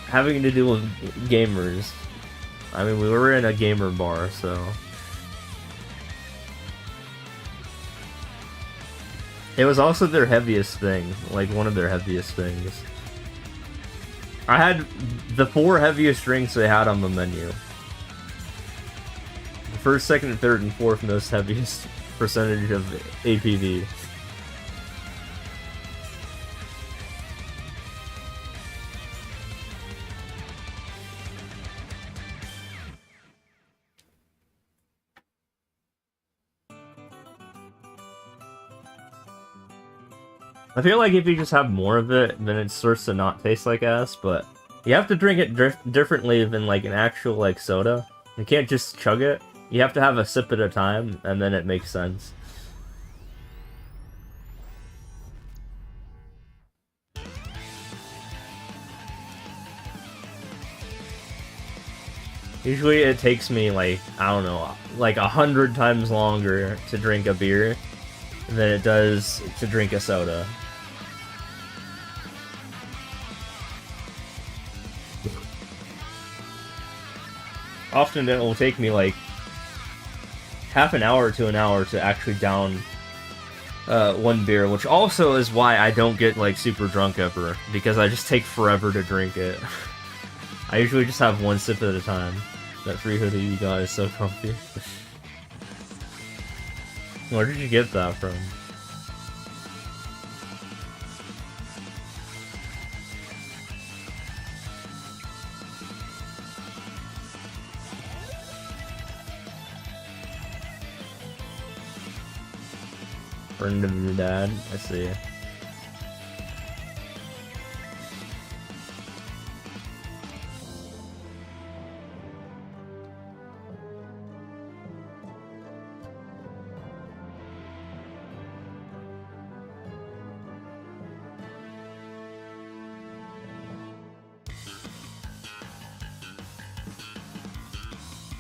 having to do with gamers. I mean, we were in a gamer bar, so it was also their heaviest thing, like one of their heaviest things. I had the 4 heaviest drinks they had on the menu. First, second, third, and fourth most heaviest percentage of APV. I feel like if you just have more of it, then it starts to not taste like ass, but you have to drink it differently than like an actual like soda. You can't just chug it. You have to have a sip at a time, and then it makes sense. Usually it takes me like, I don't know, like 100 times longer to drink a beer than it does to drink a soda. Often it will take me like half an hour to an hour to actually down one beer, which also is why I don't get like super drunk ever, because I just take forever to drink it. I usually just have one sip at a time. That free hoodie you got is so comfy. Where did you get that from? Friend of your dad? I see.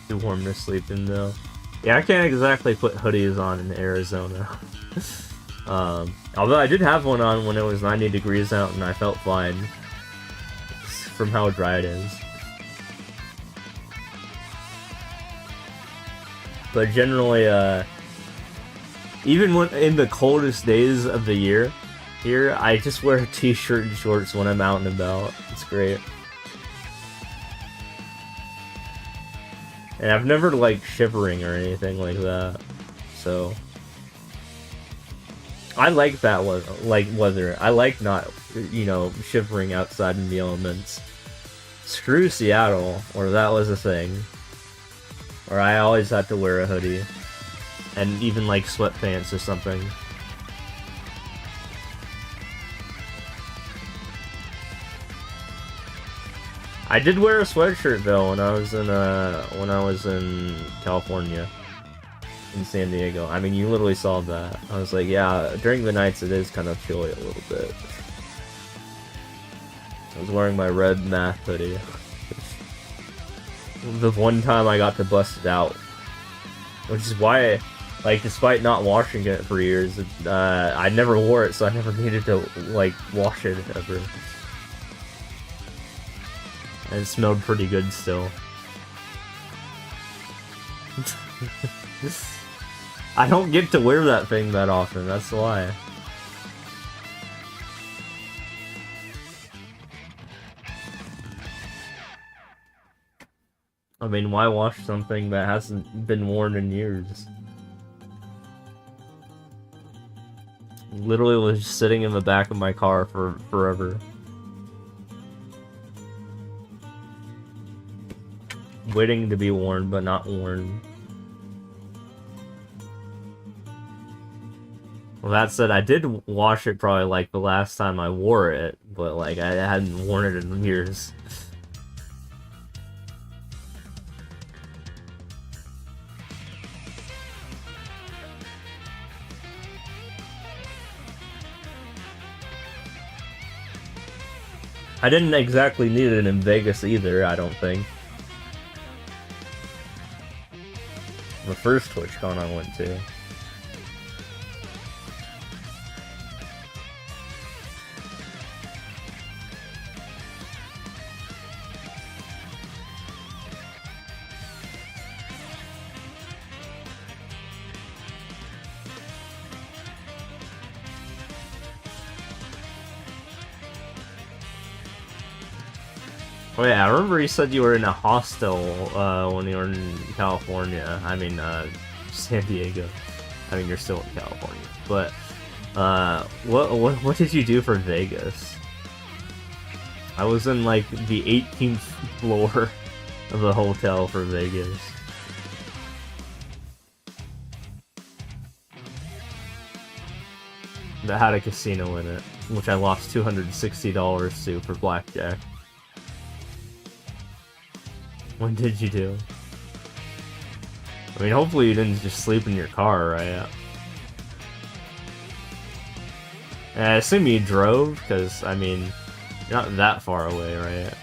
Too warm to sleep in though. Yeah, I can't exactly put hoodies on in Arizona. Although I did have one on when it was 90 degrees out and I felt fine from how dry it is. But generally, even when in the coldest days of the year, here, I just wear a t-shirt and shorts when I'm out and about. It's great. And I've never liked shivering or anything like that, so I like that weather. I like not, you know, shivering outside in the elements. Screw Seattle, or that was a thing. Or I always had to wear a hoodie, and even like sweatpants or something. I did wear a sweatshirt though when I was in California, in San Diego. I mean, you literally saw that. I was like, yeah, during the nights it is kind of chilly a little bit. I was wearing my red math hoodie. The one time I got to bust it out, which is why, like, despite not washing it for years, I never wore it, so I never needed to like wash it ever. And it smelled pretty good still. I don't get to wear that thing that often, that's why. I mean, why wash something that hasn't been worn in years? Literally was just sitting in the back of my car for forever. Waiting to be worn, but not worn. Well, that said, I did wash it probably like the last time I wore it, but like I hadn't worn it in years. I didn't exactly need it in Vegas either, I don't think. The first TwitchCon I went to. Oh yeah, I remember you said you were in a hostel when you were in California. I mean, San Diego. I mean, you're still in California. But what did you do for Vegas? I was in like the 18th floor of the hotel for Vegas. That had a casino in it, which I lost $260 to for blackjack. What did you do? I mean, hopefully you didn't just sleep in your car, right? And I assume you drove, because, I mean, you're not that far away, right?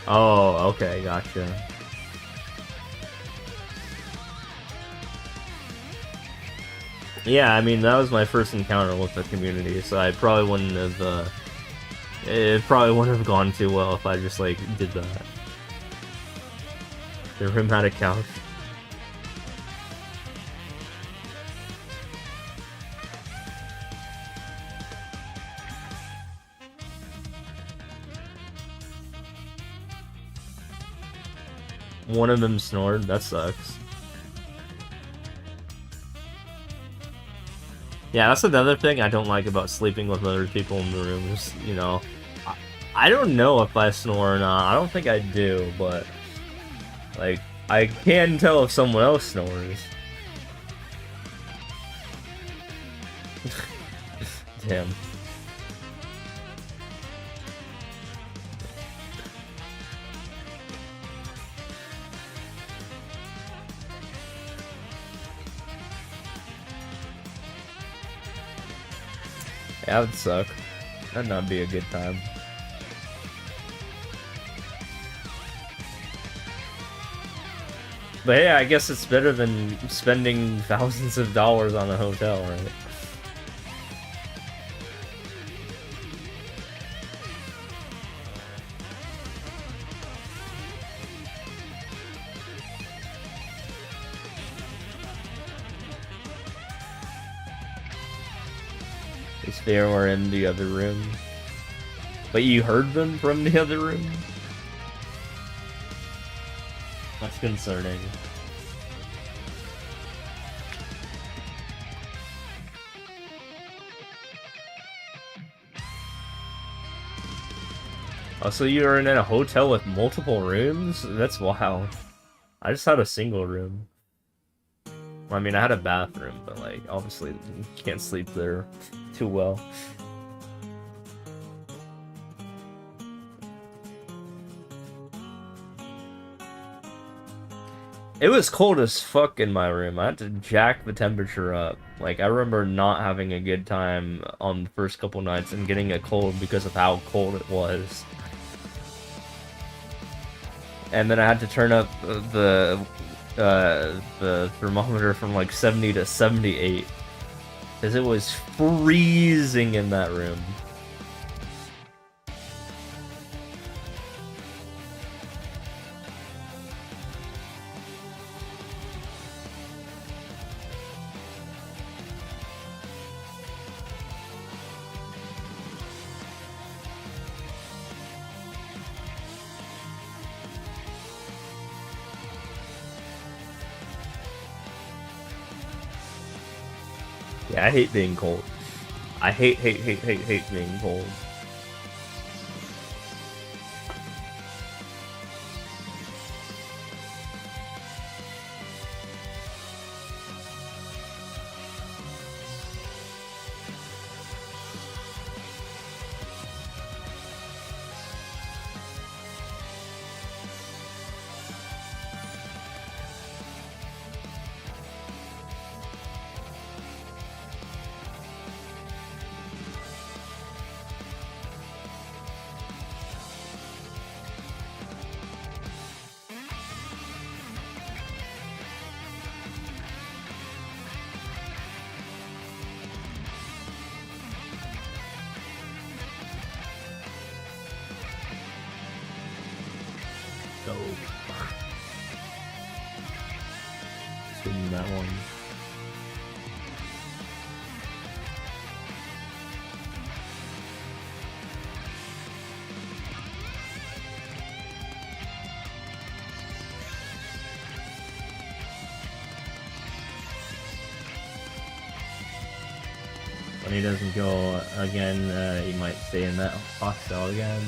Oh, okay, gotcha. Yeah, I mean, that was my first encounter with the community, so I probably wouldn't have, it probably wouldn't have gone too well if I just, like, did that. The room had a couch. One of them snored, that sucks. Yeah, that's another thing I don't like about sleeping with other people in the room. Just, you know, I don't know if I snore or not. I don't think I do, but like I can tell if someone else snores. Damn. Yeah, that would suck. That'd not be a good time. But yeah, I guess it's better than spending thousands of dollars on a hotel, right? They were in the other room. But you heard them from the other room? That's concerning. Oh, so you were in a hotel with multiple rooms? That's wild. I just had a single room. Well, I mean, I had a bathroom, but like, obviously, you can't sleep there too well. It was cold as fuck in my room. I had to jack the temperature up. Like, I remember not having a good time on the first couple nights and getting a cold because of how cold it was. And then I had to turn up the thermometer from like 70 to 78 because it was freezing in that room. Yeah, I hate being cold. I hate being cold. Spinning that one. he doesn't go again, he might stay in that hostel again.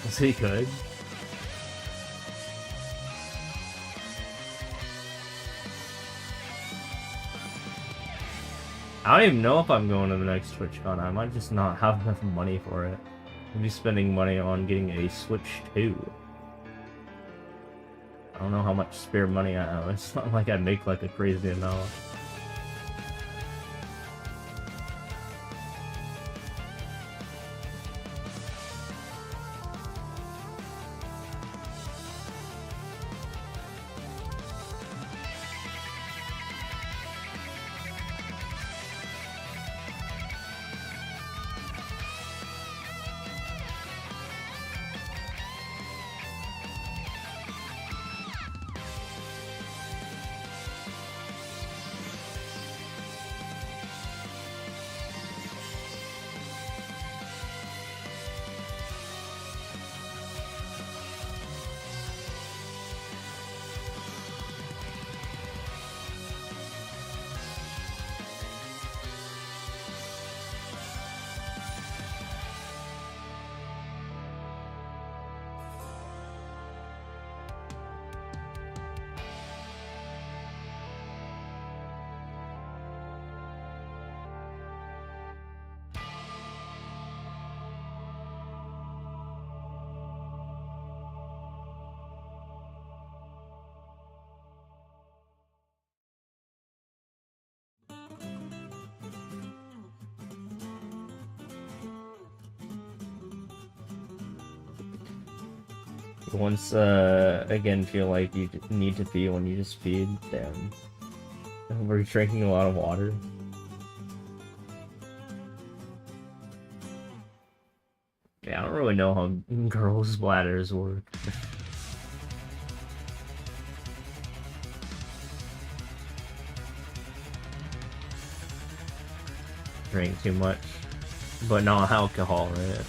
So he could. I don't even know if I'm going to the next TwitchCon. I might just not have enough money for it. I'll be spending money on getting a Switch 2. I don't know how much spare money I have. It's not like I make like a crazy amount. Once, again, feel like you need to pee when you just peed, damn. We're drinking a lot of water. Yeah, I don't really know how girls' bladders work. Drink too much. But not alcohol, right?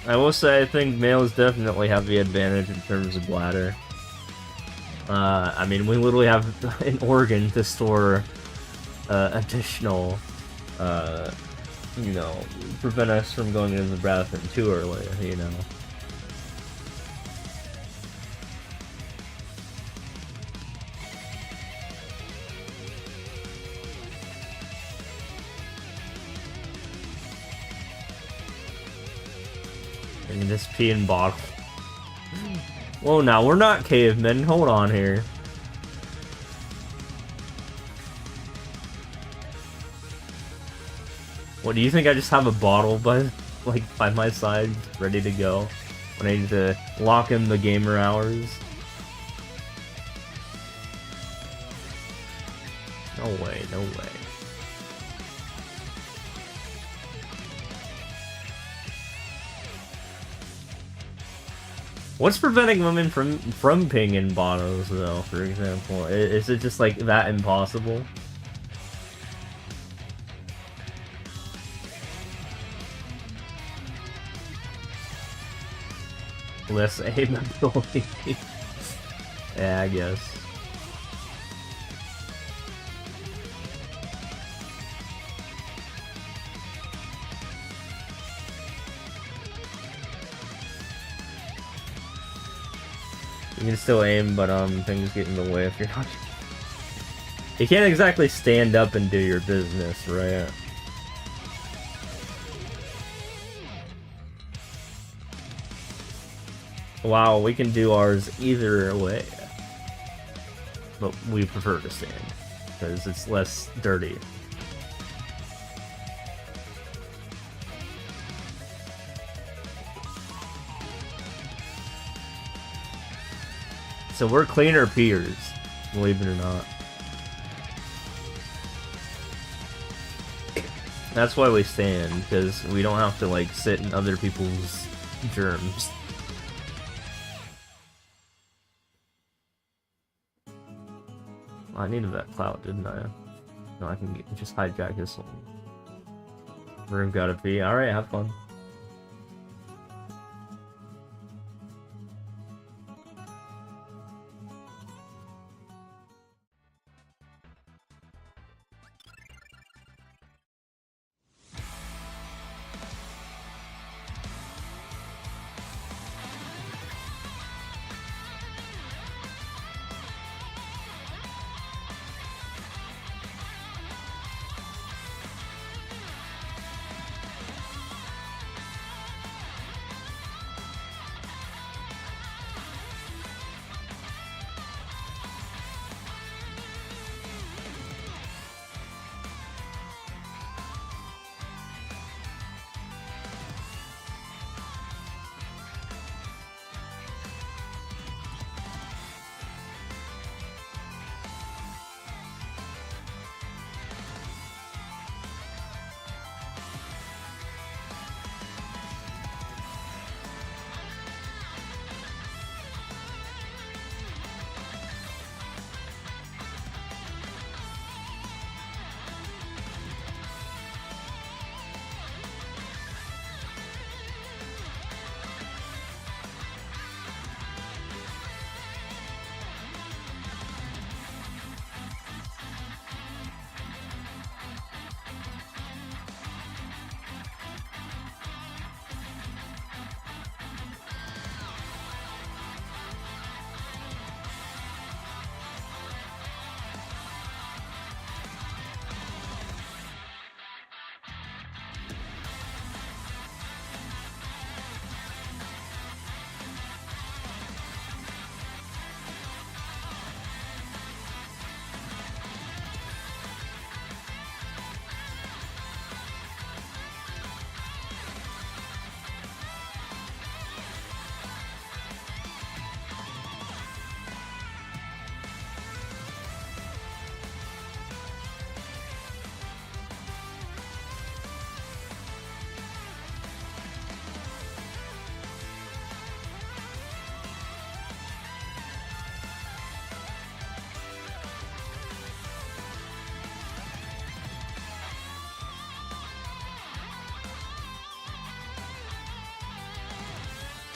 I will say I think males definitely have the advantage in terms of bladder. I mean, we literally have an organ to store additional, you know, prevent us from going into the bathroom too early, you know. In this peeing bottle. Whoa, now we're not cavemen. Hold on here. What, do you think I just have a bottle by my side, ready to go when I need to lock in the gamer hours? No way, no way. What's preventing women from peeing in bottles, though, for example? Is it just, like, that impossible? Less aim ability. Yeah, I guess. You can still aim, but things get in the way if you're not. You can't exactly stand up and do your business, right? Wow, we can do ours either way. But we prefer to stand, because it's less dirty. So we're cleaner peers, believe it or not. That's why we stand, because we don't have to, like, sit in other people's germs. I needed that clout, didn't I? No, I can just hijack his room. Gotta be. Alright, have fun.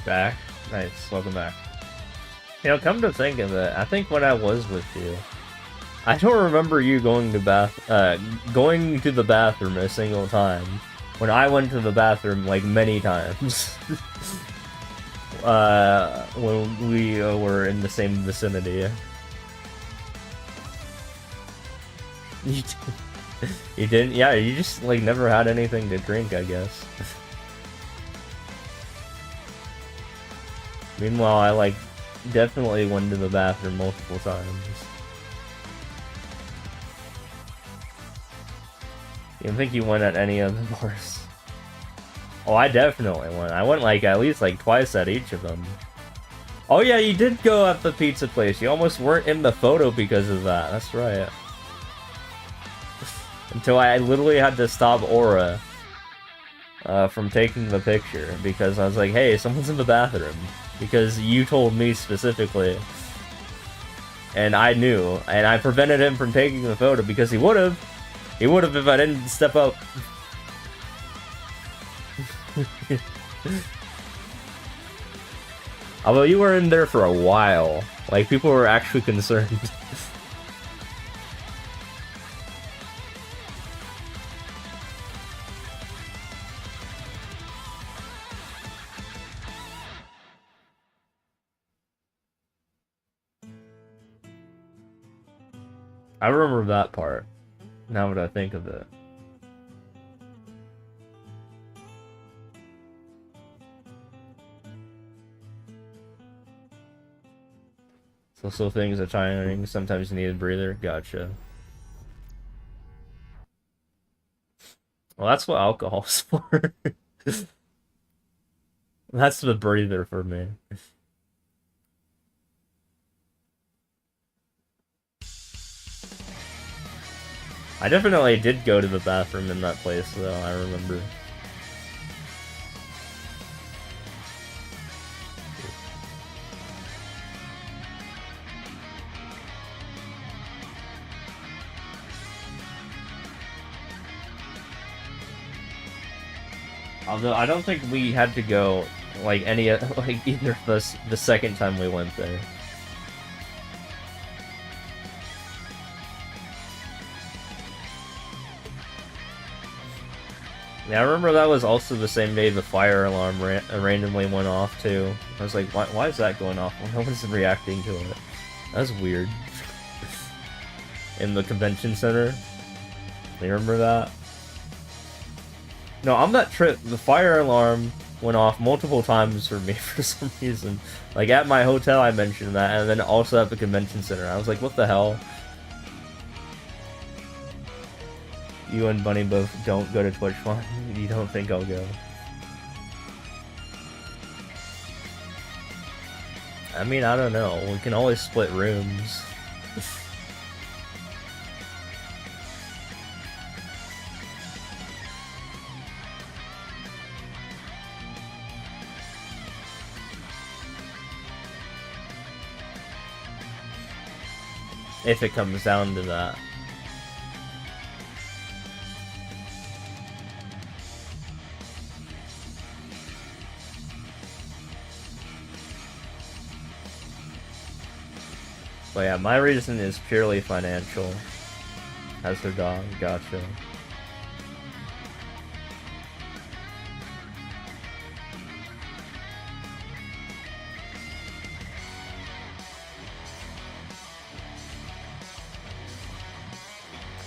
Back. Nice. Welcome back. You know, come to think of it, I think when I was with you, I don't remember you going to the bathroom a single time. When I went to the bathroom, like, many times. When we were in the same vicinity. You didn't? Yeah, you just, like, never had anything to drink, I guess. Meanwhile, I, like, definitely went to the bathroom multiple times. You don't think you went at any of the bars? Oh, I definitely went. I went, like, at least, like, twice at each of them. Oh, yeah, you did go at the pizza place. You almost weren't in the photo because of that. That's right. Until I literally had to stop Aura from taking the picture because I was like, hey, someone's in the bathroom. Because you told me specifically. And I knew. And I prevented him from taking the photo because he would have. He would have if I didn't step up. Although you were in there for a while. Like, people were actually concerned. I remember that part, now that I think of it. So things are tiring, sometimes you need a breather, gotcha. Well, that's what alcohol's for. That's the breather for me. I definitely did go to the bathroom in that place, though, I remember. Although I don't think we had to go like any like either of us the second time we went there. Yeah, I remember that was also the same day the fire alarm randomly went off too. I was like, why is that going off? No one's reacting to it. That's weird. In the convention center. You remember that? No, on that trip, the fire alarm went off multiple times for me for some reason. Like, at my hotel I mentioned that, and then also at the convention center. I was like, what the hell? You and Bunny both don't go to TwitchCon. You don't think I'll go? I mean, I don't know. We can always split rooms. If it comes down to that. But yeah, my reason is purely financial. As her dog, gotcha.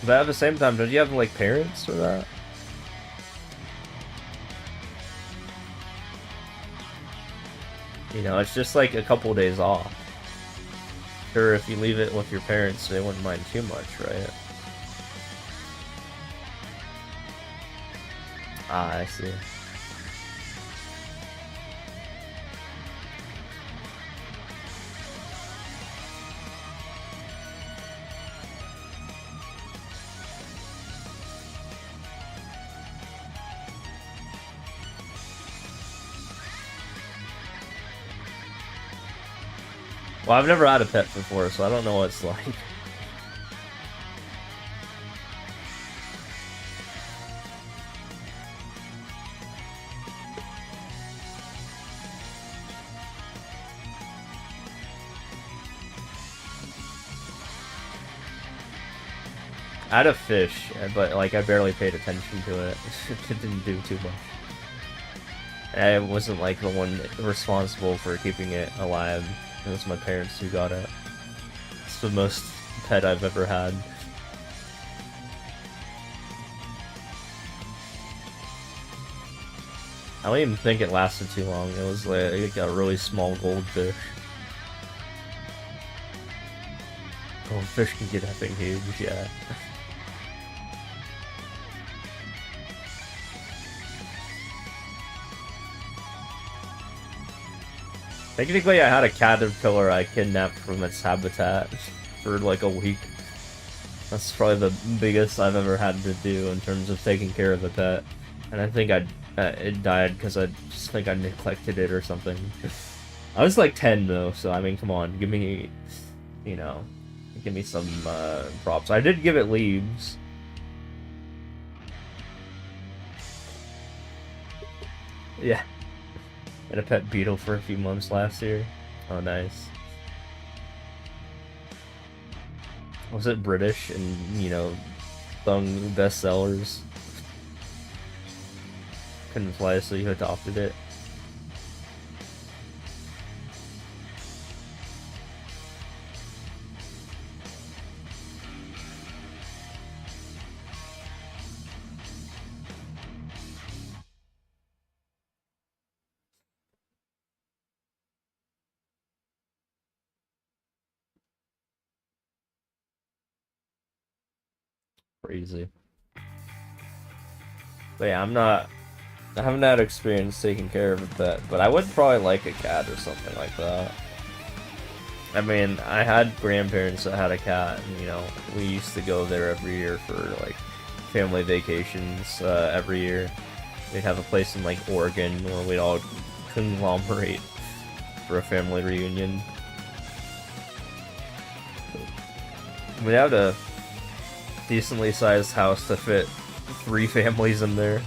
But at the same time, don't you have like parents for that? You know, it's just like a couple days off. Sure, if you leave it with your parents, they wouldn't mind too much, right? Ah, I see. Well, I've never had a pet before, so I don't know what it's like. I had a fish, but like I barely paid attention to it. It didn't do too much. I wasn't like the one responsible for keeping it alive. It was my parents who got it. It's the most pet I've ever had. I don't even think it lasted too long. It was like a really small goldfish. Goldfish can get epic huge, yeah. Technically, I had a caterpillar I kidnapped from its habitat for like a week. That's probably the biggest I've ever had to do in terms of taking care of a pet. And I think it died because I just think I neglected it or something. I was like 10 though, so I mean, come on, give me, you know, give me some props. I did give it leaves. Yeah. And a pet beetle for a few months last year. Oh, nice. Was it British and, you know, sung bestsellers? Couldn't fly, so you adopted it. Crazy. But yeah, I haven't had experience taking care of a pet, but I would probably like a cat or something like that. I mean, I had grandparents that had a cat, and, you know, we used to go there every year for, like, family vacations every year. We'd have a place in, like, Oregon where we'd all conglomerate for a family reunion. We'd have a decently sized house to fit 3 families in there.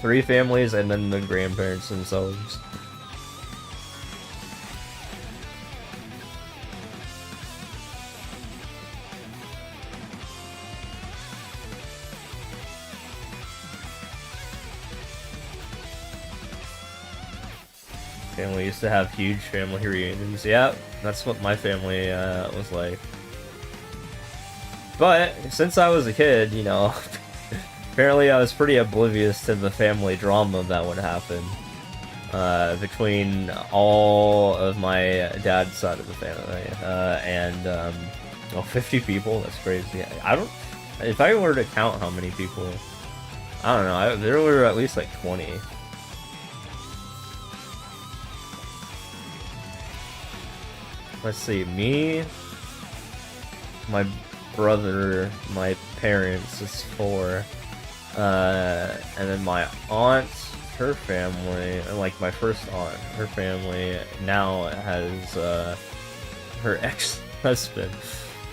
3 families and then the grandparents themselves. And we used to have huge family reunions. Yeah, that's what my family was like. But since I was a kid, you know, apparently I was pretty oblivious to the family drama that would happen between all of my dad's side of the family and well, 50 people. That's crazy. I don't. If I were to count how many people, I don't know. There were at least like 20. Let's see, me, my brother, my parents is 4, and then my aunt, her family, like my first aunt, her family now has her ex-husband.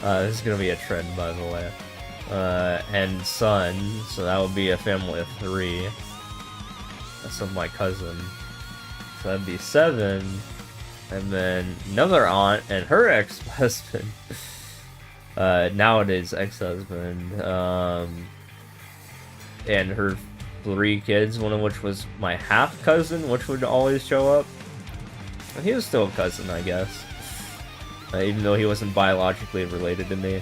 This is gonna be a trend, by the way, and son, so that would be a family of 3. That's of my cousin, so that'd be 7. And then another aunt and her ex-husband, nowadays ex-husband, and her 3 kids, one of which was my half-cousin, which would always show up. And he was still a cousin, I guess, even though he wasn't biologically related to me.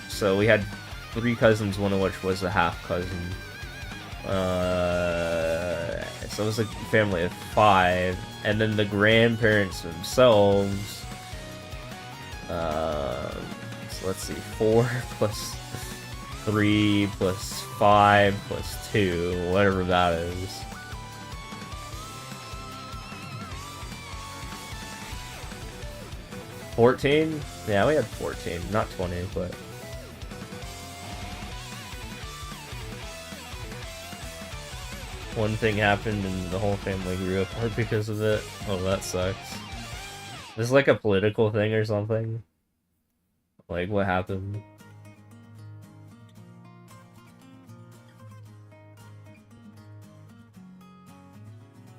So we had 3 cousins, one of which was a half-cousin. So it was a family of 5, and then the grandparents themselves. So let's see, 4 plus 3 plus 5 plus 2, whatever that is. $14? Yeah, we had 14, not 20, but. One thing happened and the whole family grew apart because of it. Oh, that sucks. This is like a political thing or something? Like, what happened?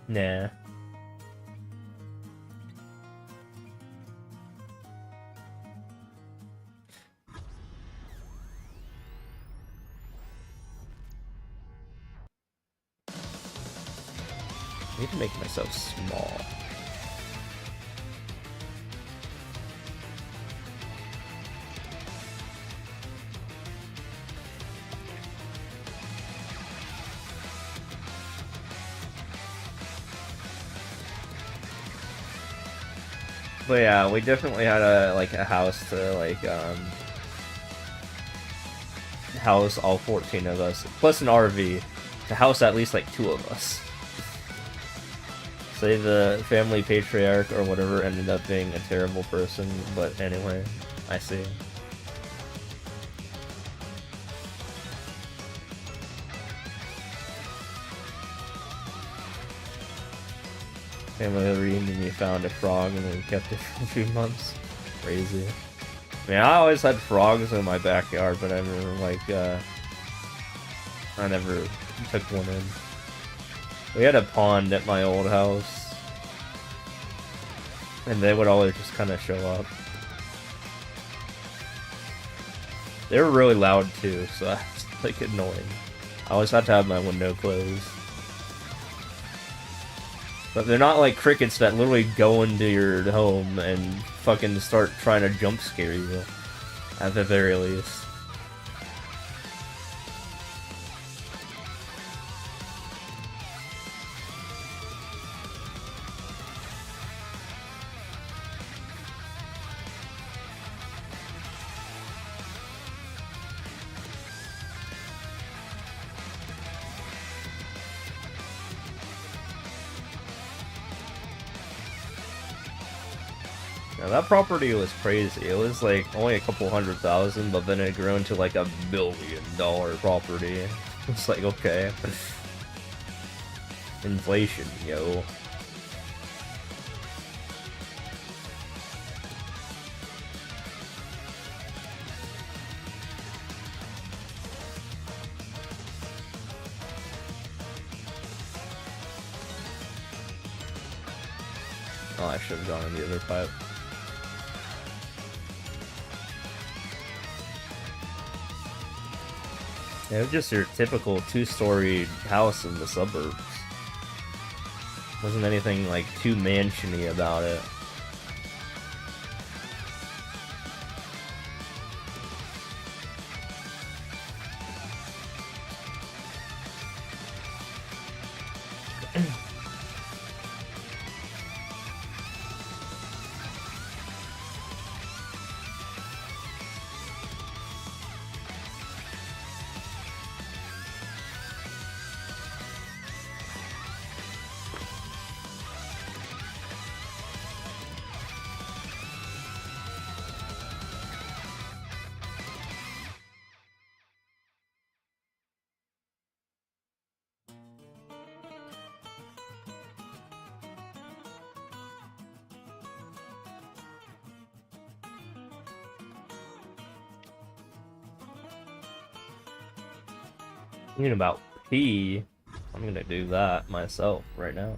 Nah. I need to make myself small. But yeah, we definitely had a house to house all 14 of us, plus an RV to house at least like 2 of us. Say the family patriarch or whatever ended up being a terrible person, but anyway, I see. Family reunion, we found a frog and we kept it for a few months. Crazy. I mean, I always had frogs in my backyard, but I never I never took one in. We had a pond at my old house, and they would always just kind of show up. They were really loud too, so that's like annoying. I always had to have my window closed. But they're not like crickets that literally go into your home and fucking start trying to jump scare you, at the very least. Now that property was crazy. It was like only a couple $100,000, but then it grew into like $1 billion property. It's like, okay. Inflation, yo. Oh, I should have gone in the other pipe. Yeah, it was just your typical two-story house in the suburbs. Wasn't anything like too mansiony about it. Thinking about pee, I'm gonna do that myself right now.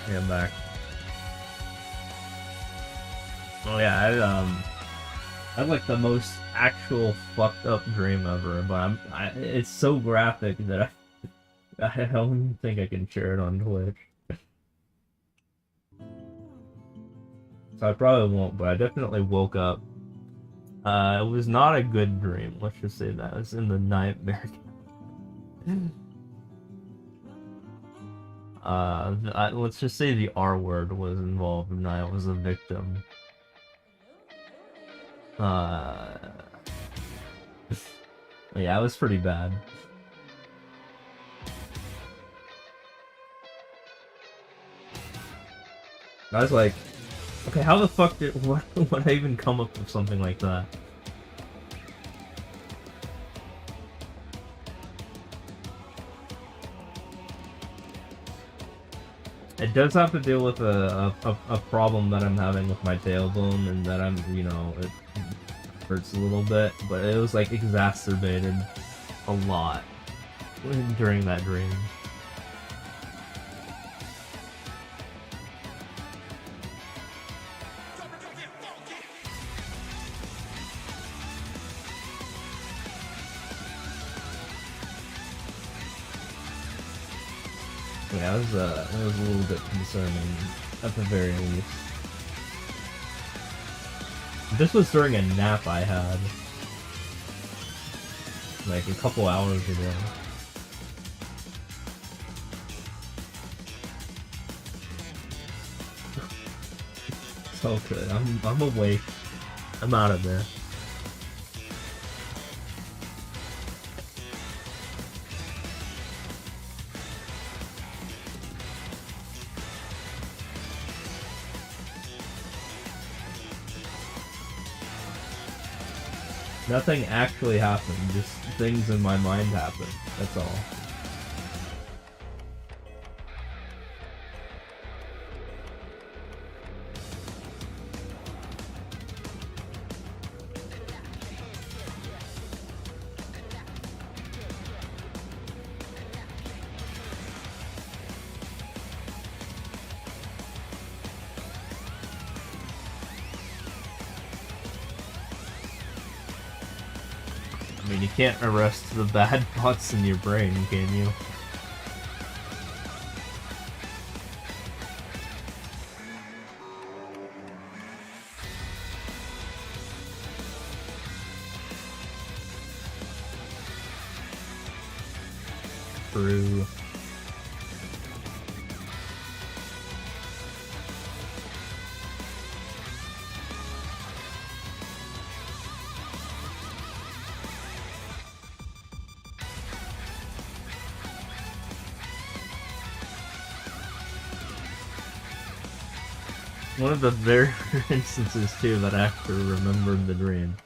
Yeah, I'm back. Oh yeah, I had like the most actual fucked up dream ever, but it's so graphic that I don't even think I can share it on Twitch. So I probably won't, but I definitely woke up. It was not a good dream, let's just say that. It was in the nightmare. Let's just say the R word was involved and I was a victim. Yeah, it was pretty bad. I was like, okay, how the fuck would I even come up with something like that? It does have to deal with a problem that I'm having with my tailbone, and that I'm, you know, it hurts a little bit, but it was like exacerbated a lot during that dream. Yeah, it was a little bit concerning, at the very least. This was during a nap I had, like a couple hours ago. It's all good. I'm awake. I'm out of there. Nothing actually happened, just things in my mind happened. That's all. I mean, you can't arrest the bad thoughts in your brain, can you? True. One of the very instances too that I actually remembered the dream.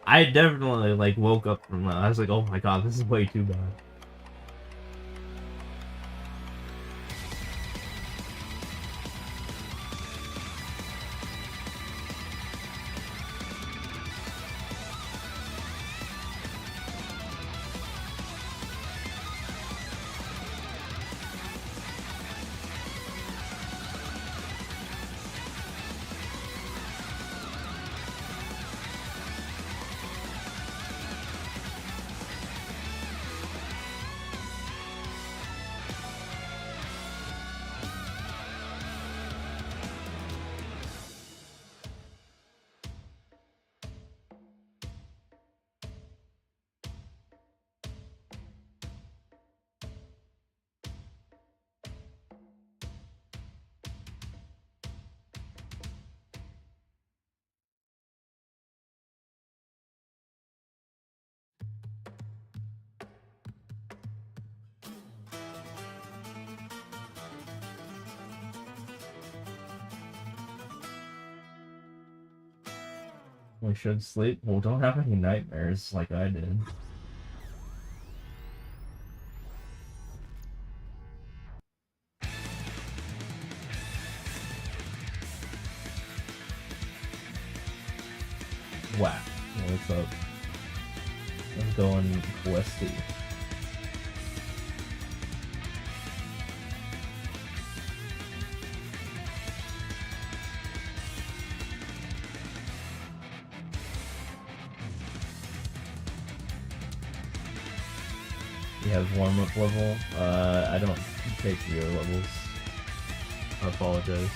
I definitely like woke up from that. I was like, oh my god, this is way too bad. We should sleep. Well, don't have any nightmares like I did. Whack. What's up? I'm going questy. You have warm-up level? I don't take your levels. I apologize.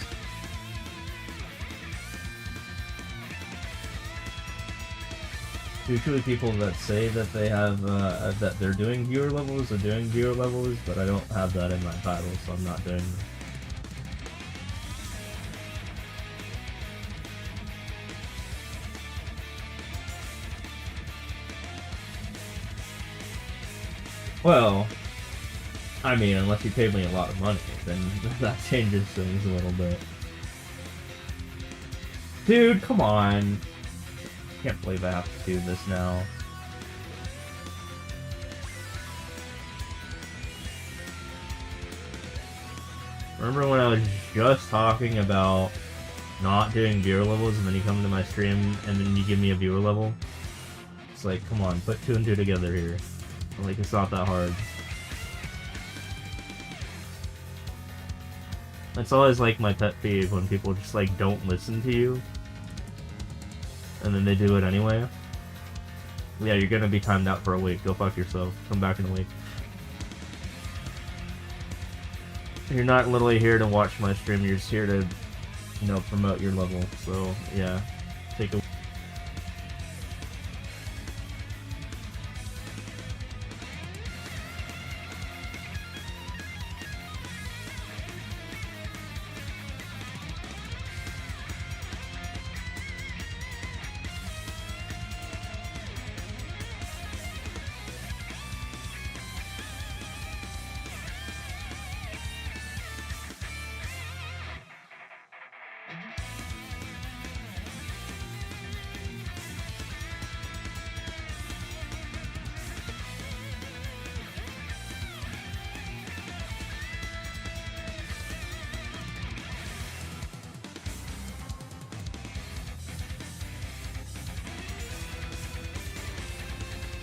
Usually people that say that they have, that they're doing viewer levels are doing viewer levels, but I don't have that in my title, so I'm not doing them. Well, I mean, unless you pay me a lot of money, then that changes things a little bit. Dude, come on. Can't believe I have to do this now. Remember when I was just talking about not doing viewer levels, and then you come to my stream, and then you give me a viewer level? It's like, come on, put 2 and 2 together here. Like, it's not that hard. That's always, like, my pet peeve, when people just, like, don't listen to you, and then they do it anyway. Yeah, you're gonna be timed out for a week. Go fuck yourself. Come back in a week. You're not literally here to watch my stream, you're just here to, you know, promote your level. So, yeah. Take a...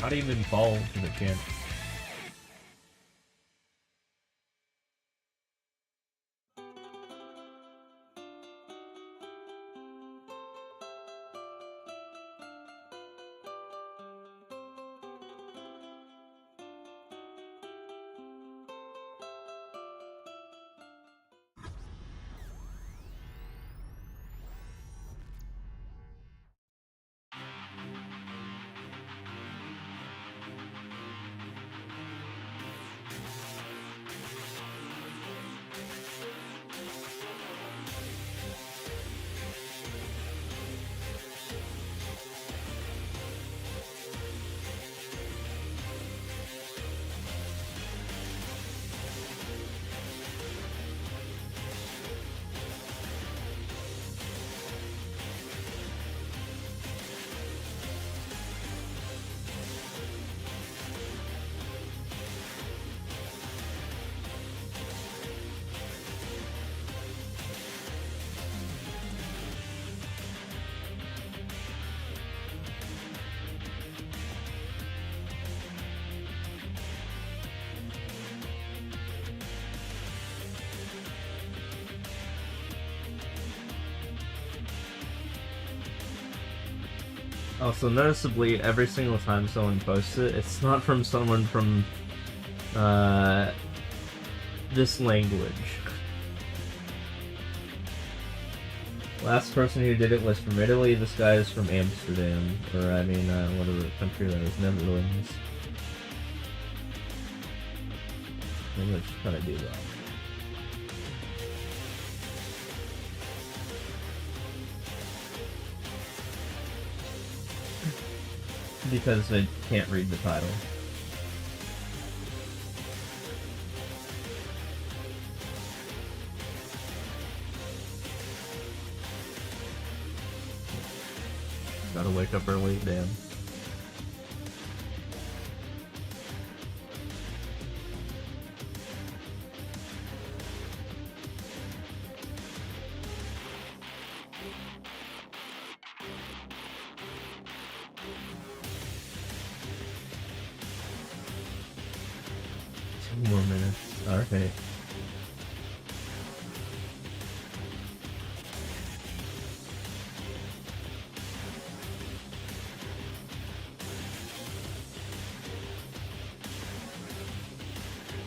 How do you even fall to the channel? Also, noticeably, every single time someone posts it, it's not from someone from, this language. Last person who did it was from Italy, this guy is from Amsterdam, or I mean, whatever country that is, Netherlands. Maybe let's just kind of do that. Because they can't read the title. Gotta wake up early, damn. More minutes. Okay.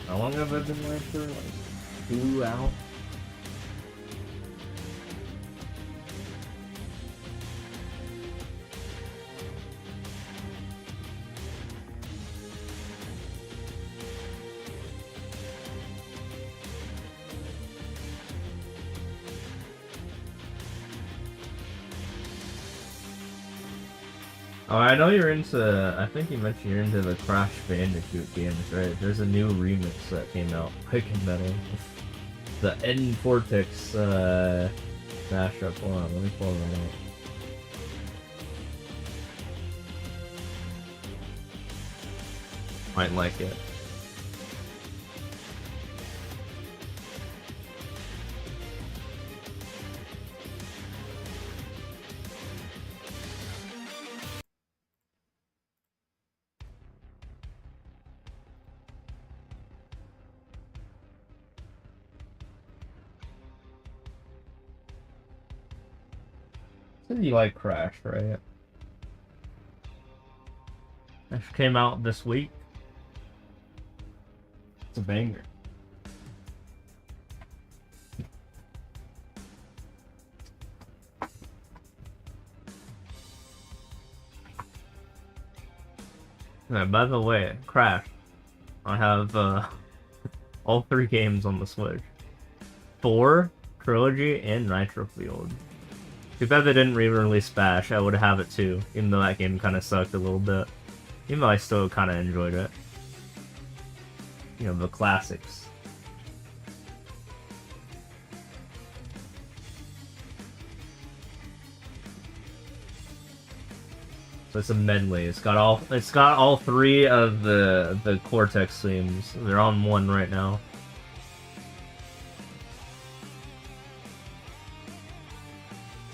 How long have I been live for? Like 2 hours? Oh, I know you're into, I think you mentioned you're into the Crash Bandicoot games, right? There's a new remix that came out, Pike and Metal. The N Vortex, mashup. Hold on, let me pull that out. Might like it. Said you like Crash, right? Crash came out this week. It's a banger. Yeah, by the way, Crash. I have all 3 games on the Switch. 4, Trilogy, and Nitro Field. Too bad they didn't re-release Bash. I would have it too, even though that game kind of sucked a little bit. Even though I still kind of enjoyed it. You know, the classics. So it's a medley. It's got all 3 of the Cortex themes. They're on one right now.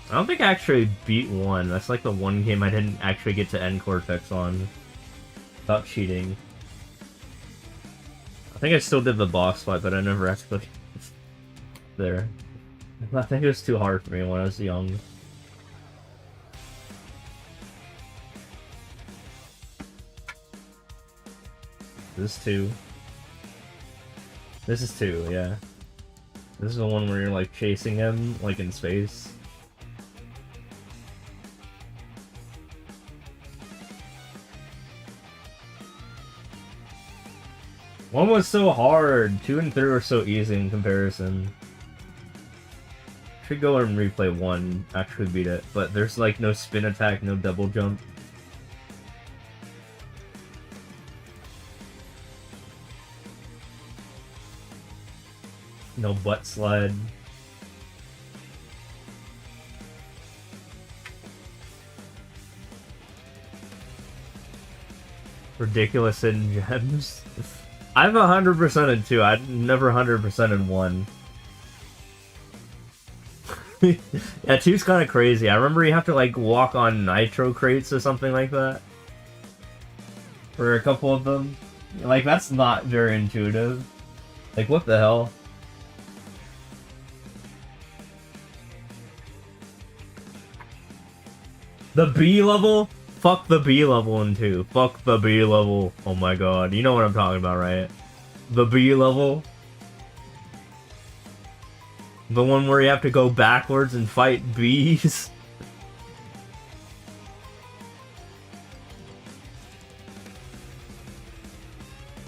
I don't think I actually beat 1. That's like the one game I didn't actually get to end Cortex on. Without cheating. I think I still did the boss fight, but I never actually there. I think it was too hard for me when I was young. This is 2. This is 2, yeah. This is the one where you're like chasing him, like in space. One was so hard. 2 and 3 were so easy in comparison. Should go and replay 1, actually beat it, but there's like no spin attack, no double jump. No butt slide. Ridiculous hidden gems. I've 100% in 2. I've never 100% in 1. Yeah, 2's kind of crazy. I remember you have to like walk on nitro crates or something like that. For a couple of them. Like, that's not very intuitive. Like, what the hell? The B level? Fuck the B level in 2. Fuck the B level. Oh my god. You know what I'm talking about, right? The B level. The one where you have to go backwards and fight bees.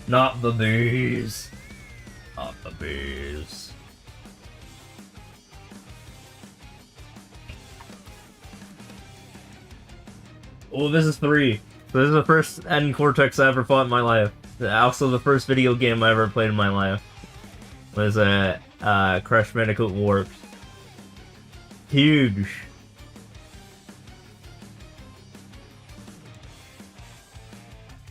Not the bees. Not the bees. Oh, this is 3. So this is the first End Cortex I ever fought in my life. Also the first video game I ever played in my life. Was Crash Bandicoot Warped. Huge.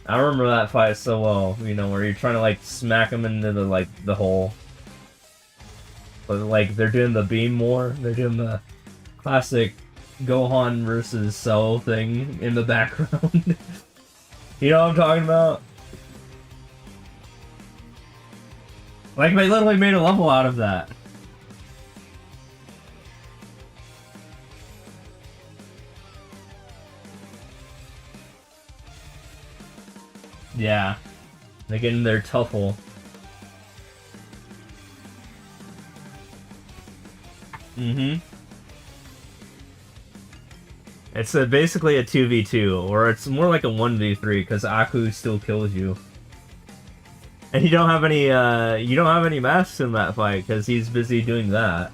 I remember that fight so well, you know, where you're trying to like smack him into the hole. But like they're doing the beam war, they're doing the classic Gohan versus Cell thing in the background. You know what I'm talking about? Like, they literally made a level out of that. Yeah. They get in their tuffle. Mm-hmm. It's basically a 2v2, or it's more like a 1v3, because Aku still kills you. And you don't have any masks in that fight, because he's busy doing that.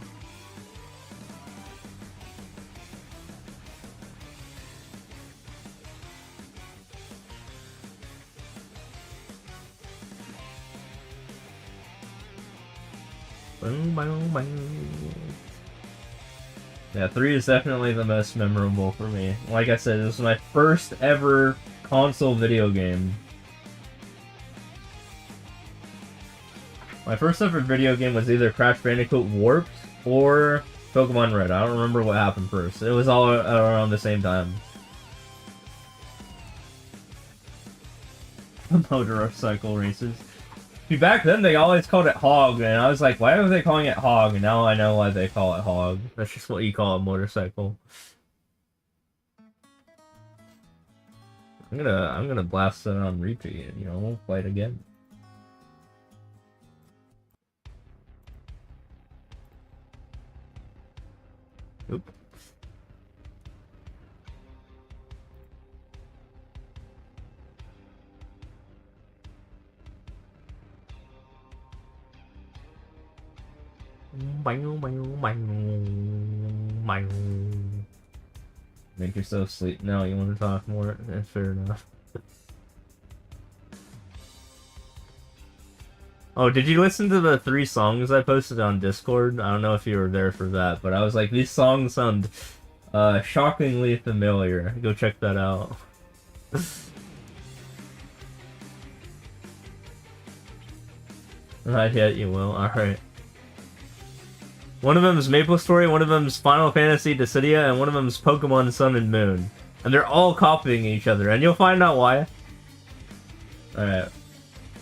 Yeah, 3 is definitely the most memorable for me. Like I said, this was my first ever console video game. My first ever video game was either Crash Bandicoot Warped or Pokemon Red. I don't remember what happened first. It was all around the same time. Motorcycle races. See, back then they always called it Hog, and I was like, why are they calling it Hog? And now I know why they call it Hog. That's just what you call a motorcycle. I'm gonna blast it on repeat, and, you know, we'll play it again. Oop. Make yourself sleep. No, you want to talk more? Fair enough. Oh, did you listen to the 3 songs I posted on Discord? I don't know if you were there for that, but I was like, these songs sound shockingly familiar. Go check that out. Not yet, you will. Alright. One of them is Maple Story, one of them is Final Fantasy Dissidia, and one of them is Pokemon Sun and Moon. And they're all copying each other, and you'll find out why. Alright.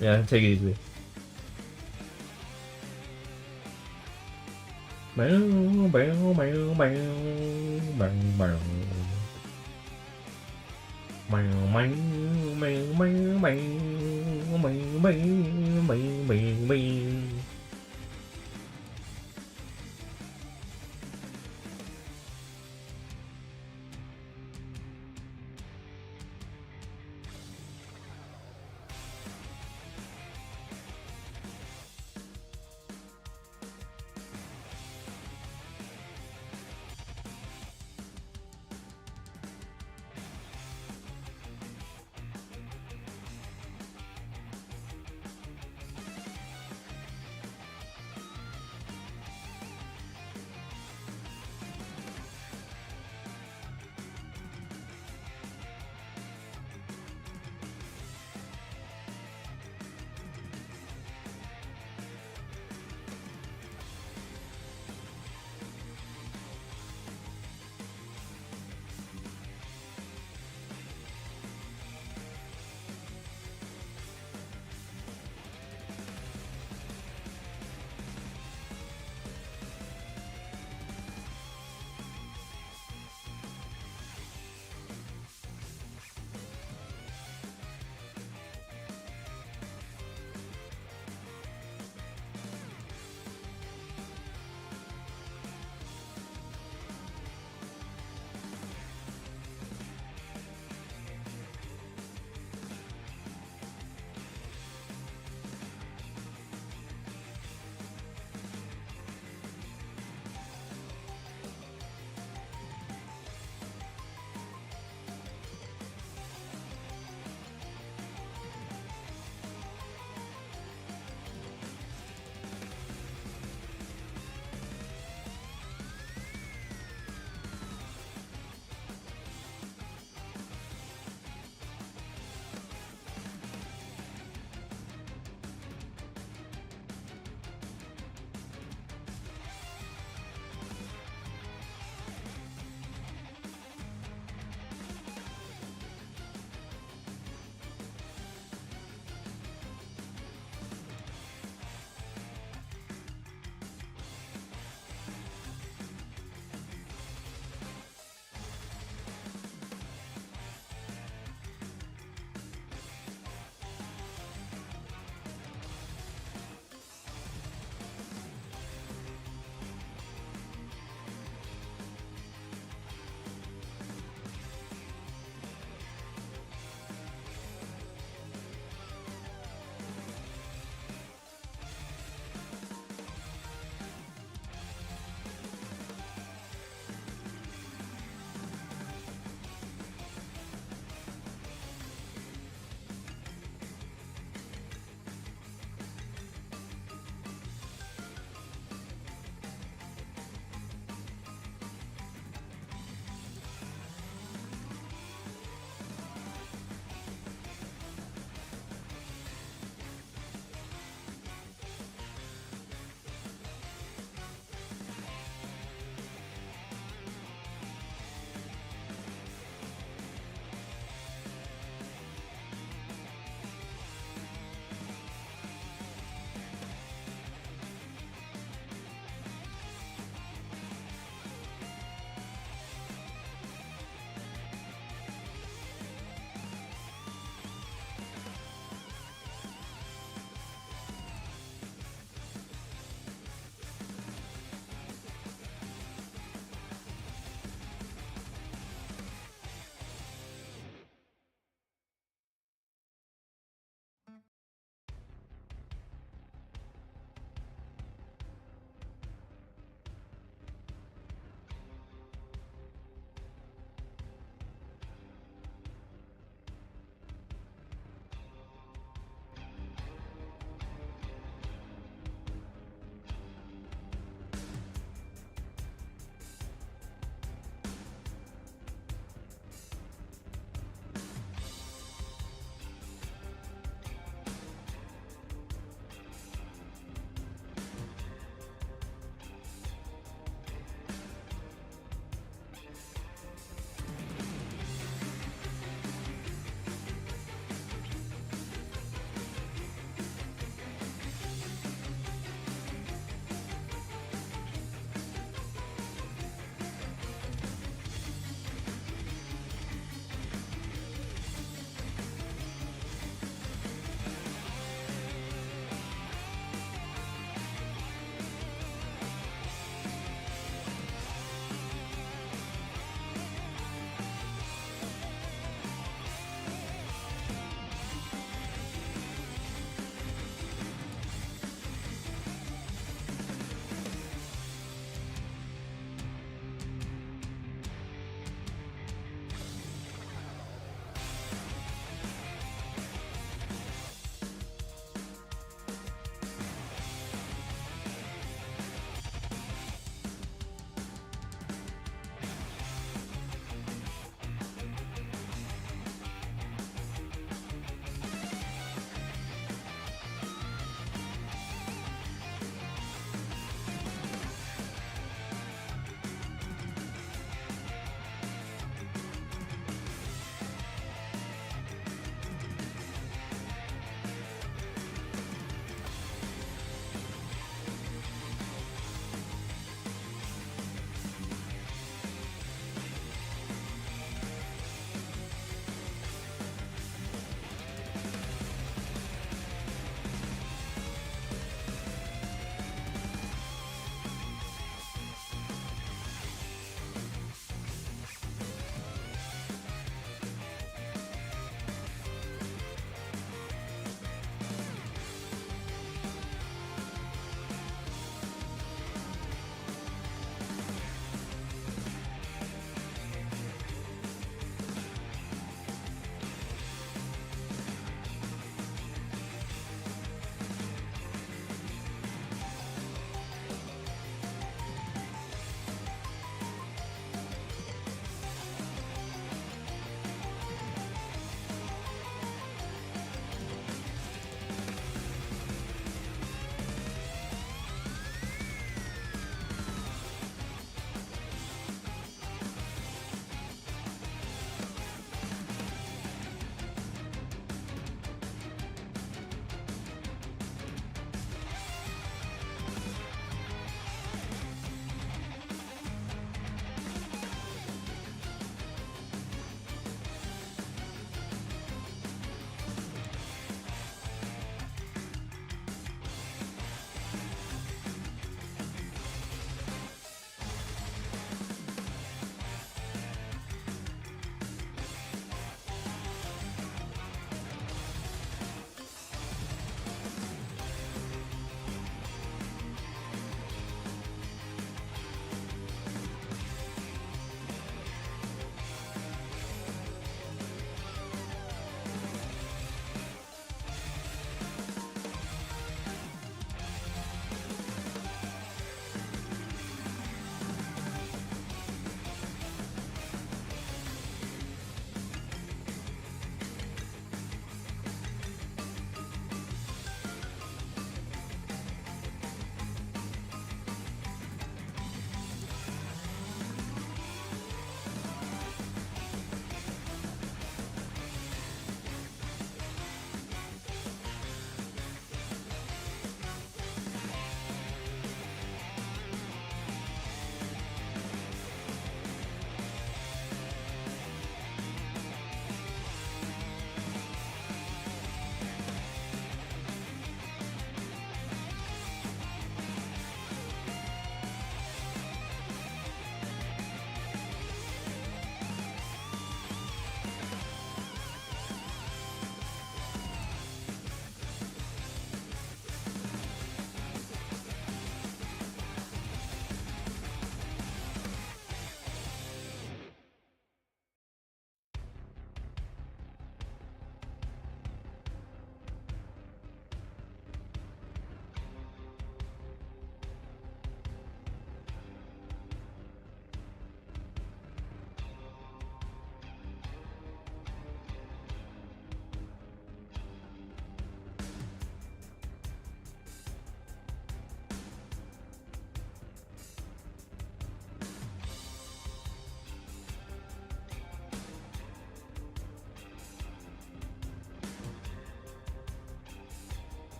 Yeah, take it easy.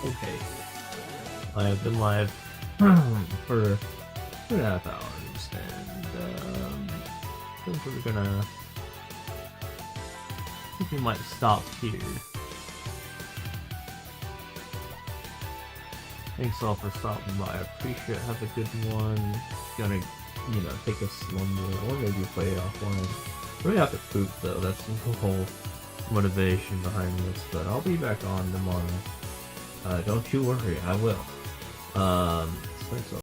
Okay. I have been live for 2.5 hours, and I think we're gonna. I think we might stop here. Thanks all for stopping by. I appreciate it. Have a good one. Gonna, take a slumber or maybe play it offline. Really have to poop though. That's the whole motivation behind this. But I'll be back on tomorrow. Don't you worry, I will. Thanks all.